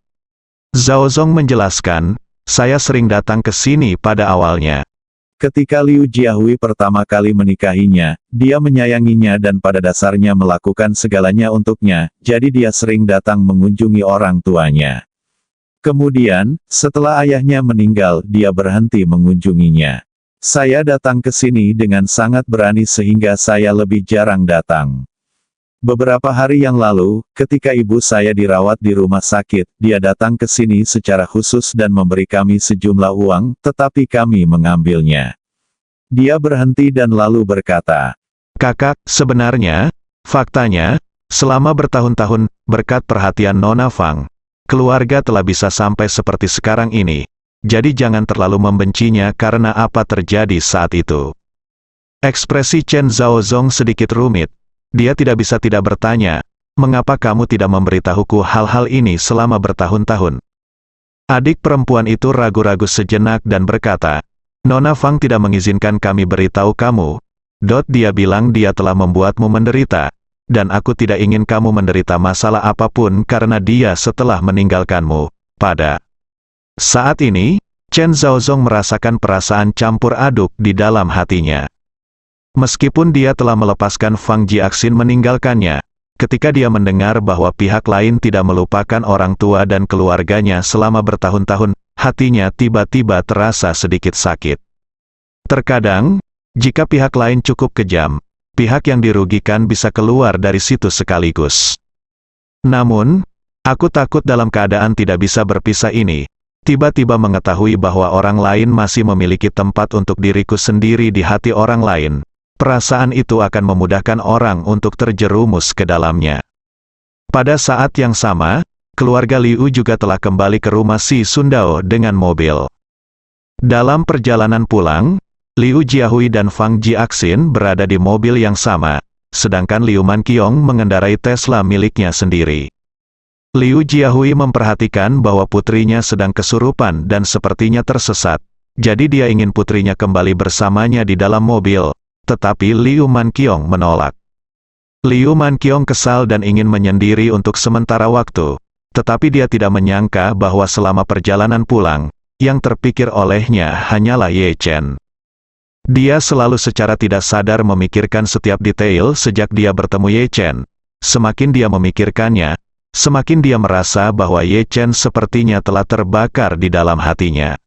[SPEAKER 2] Zhaozong menjelaskan, saya sering datang ke sini pada awalnya.
[SPEAKER 3] Ketika Liu Jiahui pertama kali menikahinya, dia menyayanginya dan pada dasarnya melakukan segalanya untuknya, jadi dia sering datang mengunjungi orang tuanya. Kemudian, setelah ayahnya meninggal, dia berhenti mengunjunginya. Saya datang ke sini dengan sangat berani sehingga saya lebih jarang datang. Beberapa hari yang lalu, ketika ibu saya dirawat di rumah sakit, dia datang ke sini secara khusus dan memberi kami sejumlah uang, tetapi kami mengambilnya. Dia berhenti dan lalu berkata,
[SPEAKER 2] Kakak, sebenarnya, faktanya, selama bertahun-tahun, berkat perhatian Nona Fang, keluarga telah bisa sampai seperti sekarang ini. Jadi jangan terlalu membencinya karena apa terjadi saat itu. Ekspresi Chen Zhaozong sedikit rumit. Dia tidak bisa tidak bertanya, mengapa kamu tidak memberitahuku hal-hal ini selama bertahun-tahun? Adik perempuan itu ragu-ragu sejenak dan berkata, Nona Fang tidak mengizinkan kami beritahu kamu. Dia bilang dia telah membuatmu menderita, dan aku tidak ingin kamu menderita masalah apapun karena dia setelah meninggalkanmu. Pada saat ini, Chen Zhaozong merasakan perasaan campur aduk di dalam hatinya. Meskipun dia telah melepaskan Fang Jiaxin meninggalkannya, ketika dia mendengar bahwa pihak lain tidak melupakan orang tua dan keluarganya selama bertahun-tahun, hatinya tiba-tiba terasa sedikit sakit. Terkadang, jika pihak lain cukup kejam, pihak yang dirugikan bisa keluar dari situ sekaligus. Namun, aku takut dalam keadaan tidak bisa berpisah ini, tiba-tiba mengetahui bahwa orang lain masih memiliki tempat untuk diriku sendiri di hati orang lain. Perasaan itu akan memudahkan orang untuk terjerumus ke dalamnya. Pada saat yang sama, keluarga Liu juga telah kembali ke rumah si Sundao dengan mobil. Dalam perjalanan pulang, Liu Jiahui dan Fang Jiaxin berada di mobil yang sama, sedangkan Liu Manqiong mengendarai Tesla miliknya sendiri. Liu Jiahui memperhatikan bahwa putrinya sedang kesurupan dan sepertinya tersesat, jadi dia ingin putrinya kembali bersamanya di dalam mobil. Tetapi Liu Manqiong menolak. Liu Manqiong kesal dan ingin menyendiri untuk sementara waktu, tetapi dia tidak menyangka bahwa selama perjalanan pulang, yang terpikir olehnya hanyalah Ye Chen. Dia selalu secara tidak sadar memikirkan setiap detail sejak dia bertemu Ye Chen. Semakin dia memikirkannya, semakin dia merasa bahwa Ye Chen sepertinya telah terbakar di dalam hatinya.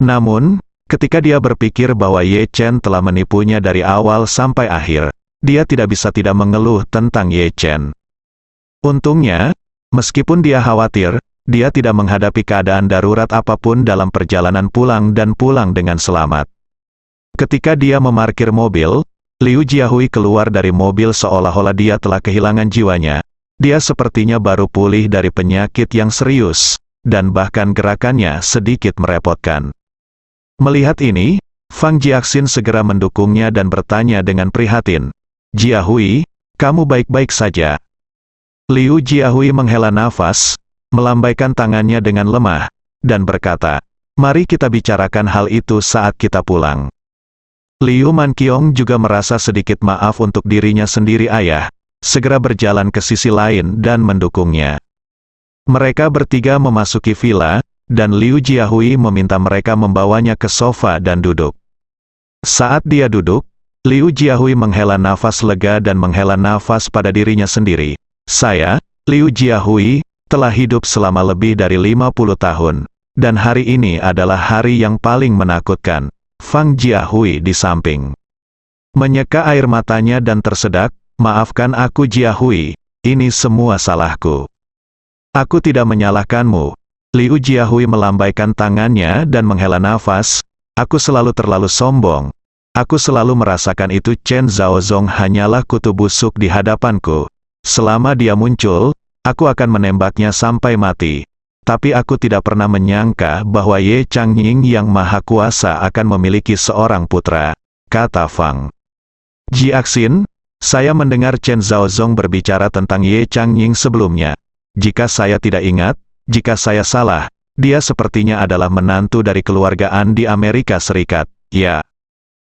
[SPEAKER 2] Namun, ketika dia berpikir bahwa Ye Chen telah menipunya dari awal sampai akhir, dia tidak bisa tidak mengeluh tentang Ye Chen. Untungnya, meskipun dia khawatir, dia tidak menghadapi keadaan darurat apapun dalam perjalanan pulang dan pulang dengan selamat. Ketika dia memarkir mobil, Liu Jiahui keluar dari mobil seolah-olah dia telah kehilangan jiwanya. Dia sepertinya baru pulih dari penyakit yang serius, dan bahkan gerakannya sedikit merepotkan. Melihat ini, Fang Jiaxin segera mendukungnya dan bertanya dengan prihatin, Jiahui, kamu baik-baik saja. Liu Jiahui menghela nafas, melambaikan tangannya dengan lemah, dan berkata, mari kita bicarakan hal itu saat kita pulang. Liu Manqiong juga merasa sedikit maaf untuk dirinya sendiri ayah, segera berjalan ke sisi lain dan mendukungnya. Mereka bertiga memasuki villa, dan Liu Jiahui meminta mereka membawanya ke sofa dan duduk. Saat dia duduk, Liu Jiahui menghela nafas lega dan menghela nafas pada dirinya sendiri. Saya, Liu Jiahui, telah hidup selama lebih dari 50 tahun, dan hari ini adalah hari yang paling menakutkan. Fang Jiahui di samping menyeka air matanya dan tersedak, maafkan aku Jiahui, ini semua salahku. Aku tidak menyalahkanmu. Liu Jiahui melambaikan tangannya dan menghela nafas, aku selalu terlalu sombong. Aku selalu merasakan itu. Chen Zhaozong hanyalah kutu busuk di hadapanku. Selama dia muncul, aku akan menembaknya sampai mati. Tapi aku tidak pernah menyangka bahwa Ye Changying yang maha kuasa akan memiliki seorang putra, kata Fang Jiaxin. Saya mendengar Chen Zhaozong berbicara tentang Ye Changying sebelumnya. Jika saya tidak ingat, jika saya salah, dia sepertinya adalah menantu dari keluargaan di Amerika Serikat, ya.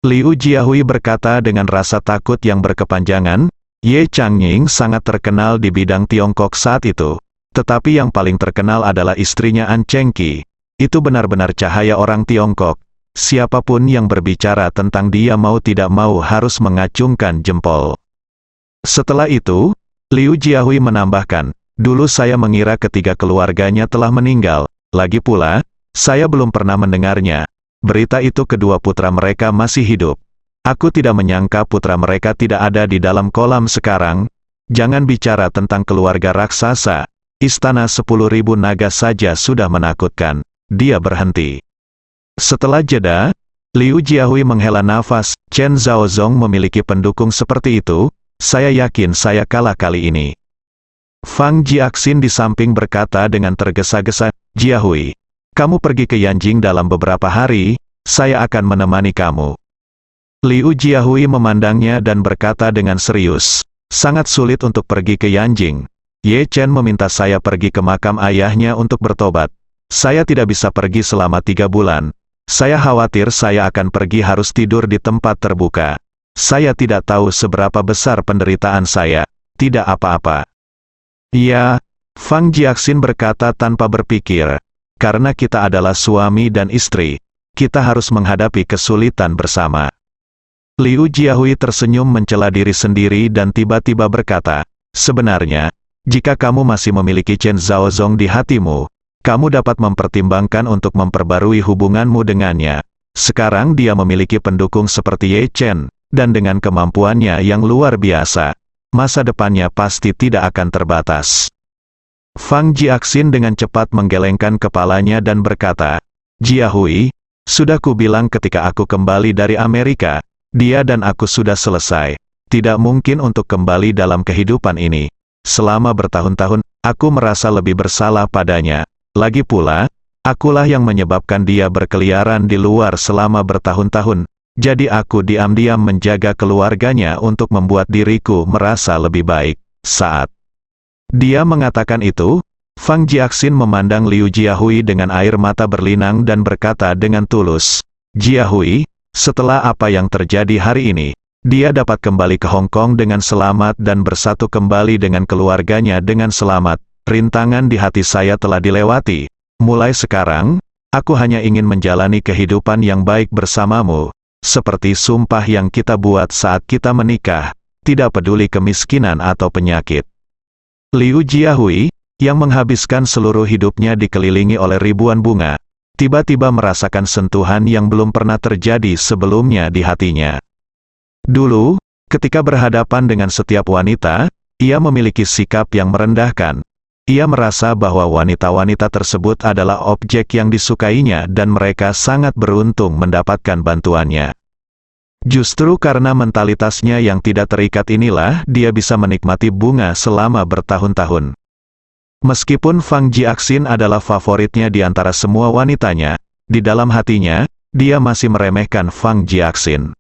[SPEAKER 2] Liu Jiahui berkata dengan rasa takut yang berkepanjangan, Ye Changying sangat terkenal di bidang Tiongkok saat itu. Tetapi yang paling terkenal adalah istrinya An Chengqi. Itu benar-benar cahaya orang Tiongkok. Siapapun yang berbicara tentang dia mau tidak mau harus mengacungkan jempol. Setelah itu, Liu Jiahui menambahkan, dulu saya mengira ketiga keluarganya telah meninggal. Lagi pula, saya belum pernah mendengarnya. Berita itu kedua putra mereka masih hidup. Aku tidak menyangka putra mereka tidak ada di dalam kolam sekarang. Jangan bicara tentang keluarga raksasa. Istana 10.000 naga saja sudah menakutkan. Dia berhenti. Setelah jeda, Liu Jiahui menghela nafas. Chen Zhaozong memiliki pendukung seperti itu. Saya yakin saya kalah kali ini. Fang Jiaxin di samping berkata dengan tergesa-gesa, Jiahui, kamu pergi ke Yanjing dalam beberapa hari. Saya akan menemani kamu. Liu Jiahui memandangnya dan berkata dengan serius, sangat sulit untuk pergi ke Yanjing. Ye Chen meminta saya pergi ke makam ayahnya untuk bertobat. Saya tidak bisa pergi selama 3 bulan. Saya khawatir saya akan pergi harus tidur di tempat terbuka. Saya tidak tahu seberapa besar penderitaan saya. Tidak apa-apa. Ya, Fang Jiaxin berkata tanpa berpikir. Karena kita adalah suami dan istri, kita harus menghadapi kesulitan bersama. Liu Jiahui tersenyum mencela diri sendiri dan tiba-tiba berkata, sebenarnya, jika kamu masih memiliki Chen Zhaozong di hatimu, kamu dapat mempertimbangkan untuk memperbarui hubunganmu dengannya. Sekarang dia memiliki pendukung seperti Ye Chen, dan dengan kemampuannya yang luar biasa, masa depannya pasti tidak akan terbatas. Fang Jiaxin dengan cepat menggelengkan kepalanya dan berkata, Jiahui, sudah kubilang ketika aku kembali dari Amerika, dia dan aku sudah selesai. Tidak mungkin untuk kembali dalam kehidupan ini. Selama bertahun-tahun, aku merasa lebih bersalah padanya. Lagi pula, akulah yang menyebabkan dia berkeliaran di luar selama bertahun-tahun. Jadi aku diam-diam menjaga keluarganya untuk membuat diriku merasa lebih baik. Saat dia mengatakan itu, Fang Jiaxin memandang Liu Jiahui dengan air mata berlinang dan berkata dengan tulus, Jiahui, setelah apa yang terjadi hari ini, dia dapat kembali ke Hong Kong dengan selamat dan bersatu kembali dengan keluarganya dengan selamat. Rintangan di hati saya telah dilewati. Mulai sekarang, aku hanya ingin menjalani kehidupan yang baik bersamamu, seperti sumpah yang kita buat saat kita menikah, tidak peduli kemiskinan atau penyakit. Liu Jiahui, yang menghabiskan seluruh hidupnya dikelilingi oleh ribuan bunga, tiba-tiba merasakan sentuhan yang belum pernah terjadi sebelumnya di hatinya. Dulu, ketika berhadapan dengan setiap wanita, ia memiliki sikap yang merendahkan. Ia merasa bahwa wanita-wanita tersebut adalah objek yang disukainya dan mereka sangat beruntung mendapatkan bantuannya. Justru karena mentalitasnya yang tidak terikat inilah dia bisa menikmati bunga selama bertahun-tahun. Meskipun Fang Jiaxin adalah favoritnya di antara semua wanitanya, di dalam hatinya, dia masih meremehkan Fang Jiaxin.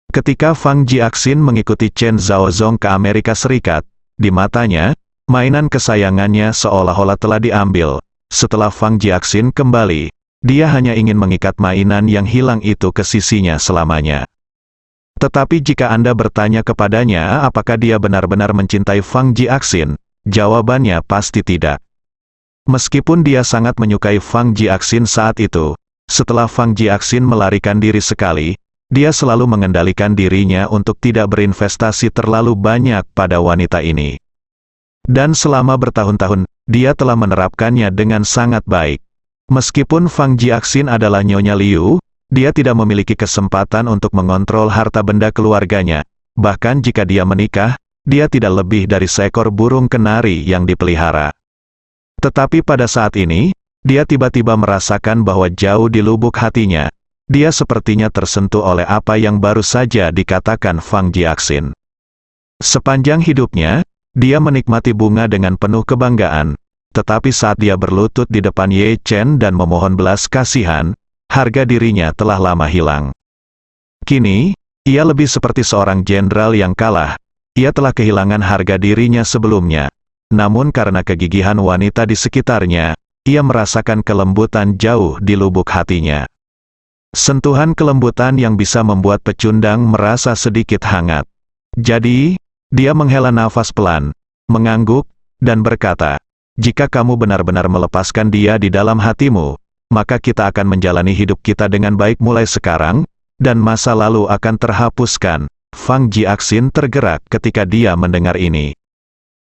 [SPEAKER 2] Ketika Fang Jiaxin mengikuti Chen Zhaozong ke Amerika Serikat, di matanya, mainan kesayangannya seolah-olah telah diambil. Setelah Fang Jiaxin kembali, dia hanya ingin mengikat mainan yang hilang itu ke sisinya selamanya. Tetapi jika Anda bertanya kepadanya apakah dia benar-benar mencintai Fang Jiaxin, jawabannya pasti tidak. Meskipun dia sangat menyukai Fang Jiaxin saat itu, setelah Fang Jiaxin melarikan diri sekali, dia selalu mengendalikan dirinya untuk tidak berinvestasi terlalu banyak pada wanita ini. Dan selama bertahun-tahun, dia telah menerapkannya dengan sangat baik. Meskipun Fang Jiaxin adalah Nyonya Liu, dia tidak memiliki kesempatan untuk mengontrol harta benda keluarganya. Bahkan jika dia menikah, dia tidak lebih dari seekor burung kenari yang dipelihara. Tetapi pada saat ini, dia tiba-tiba merasakan bahwa jauh di lubuk hatinya, dia sepertinya tersentuh oleh apa yang baru saja dikatakan Fang Jiaxin. Sepanjang hidupnya, dia menikmati bunga dengan penuh kebanggaan, tetapi saat dia berlutut di depan Ye Chen dan memohon belas kasihan, harga dirinya telah lama hilang. Kini, ia lebih seperti seorang jenderal yang kalah. Ia telah kehilangan harga dirinya sebelumnya. Namun karena kegigihan wanita di sekitarnya, ia merasakan kelembutan jauh di lubuk hatinya. Sentuhan kelembutan yang bisa membuat pecundang merasa sedikit hangat. Jadi, dia menghela nafas pelan, mengangguk, dan berkata, "Jika kamu benar-benar melepaskan dia di dalam hatimu, maka kita akan menjalani hidup kita dengan baik mulai sekarang, dan masa lalu akan terhapuskan." Fang Jiaxin tergerak ketika dia mendengar ini.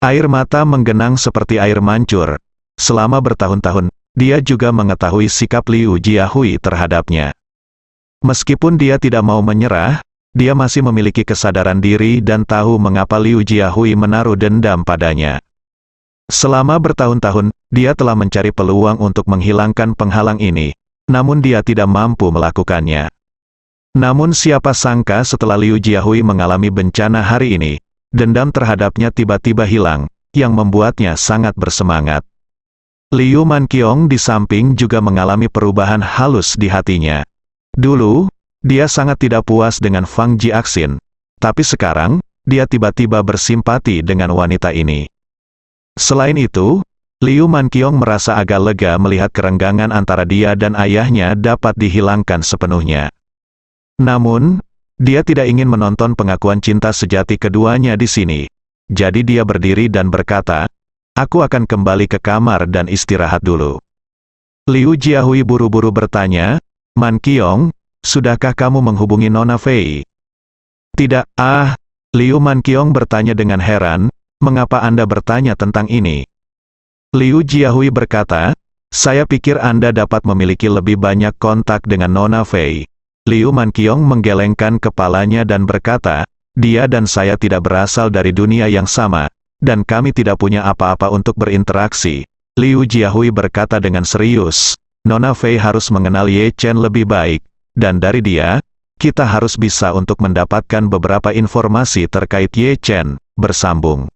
[SPEAKER 2] Air mata menggenang seperti air mancur. Selama bertahun-tahun, dia juga mengetahui sikap Liu Jiahui terhadapnya. Meskipun dia tidak mau menyerah, dia masih memiliki kesadaran diri dan tahu mengapa Liu Jiahui menaruh dendam padanya. Selama bertahun-tahun, dia telah mencari peluang untuk menghilangkan penghalang ini, namun dia tidak mampu melakukannya. Namun siapa sangka setelah Liu Jiahui mengalami bencana hari ini, dendam terhadapnya tiba-tiba hilang, yang membuatnya sangat bersemangat. Liu Manqiong di samping juga mengalami perubahan halus di hatinya. Dulu, dia sangat tidak puas dengan Fang Jiaxin, tapi sekarang, dia tiba-tiba bersimpati dengan wanita ini. Selain itu, Liu Manqiong merasa agak lega melihat kerenggangan antara dia dan ayahnya dapat dihilangkan sepenuhnya. Namun, dia tidak ingin menonton pengakuan cinta sejati keduanya di sini. Jadi dia berdiri dan berkata, "Aku akan kembali ke kamar dan istirahat dulu." Liu Jiahui buru-buru bertanya, "Manqiong, sudahkah kamu menghubungi Nona Fei?" "Tidak." Liu Manqiong bertanya dengan heran, "Mengapa Anda bertanya tentang ini?" Liu Jiahui berkata, "Saya pikir Anda dapat memiliki lebih banyak kontak dengan Nona Fei." Liu Manqiong menggelengkan kepalanya dan berkata, "Dia dan saya tidak berasal dari dunia yang sama, dan kami tidak punya apa-apa untuk berinteraksi." Liu Jiahui berkata dengan serius, "Nona Fei harus mengenal Ye Chen lebih baik, dan dari dia, kita harus bisa untuk mendapatkan beberapa informasi terkait Ye Chen." Bersambung.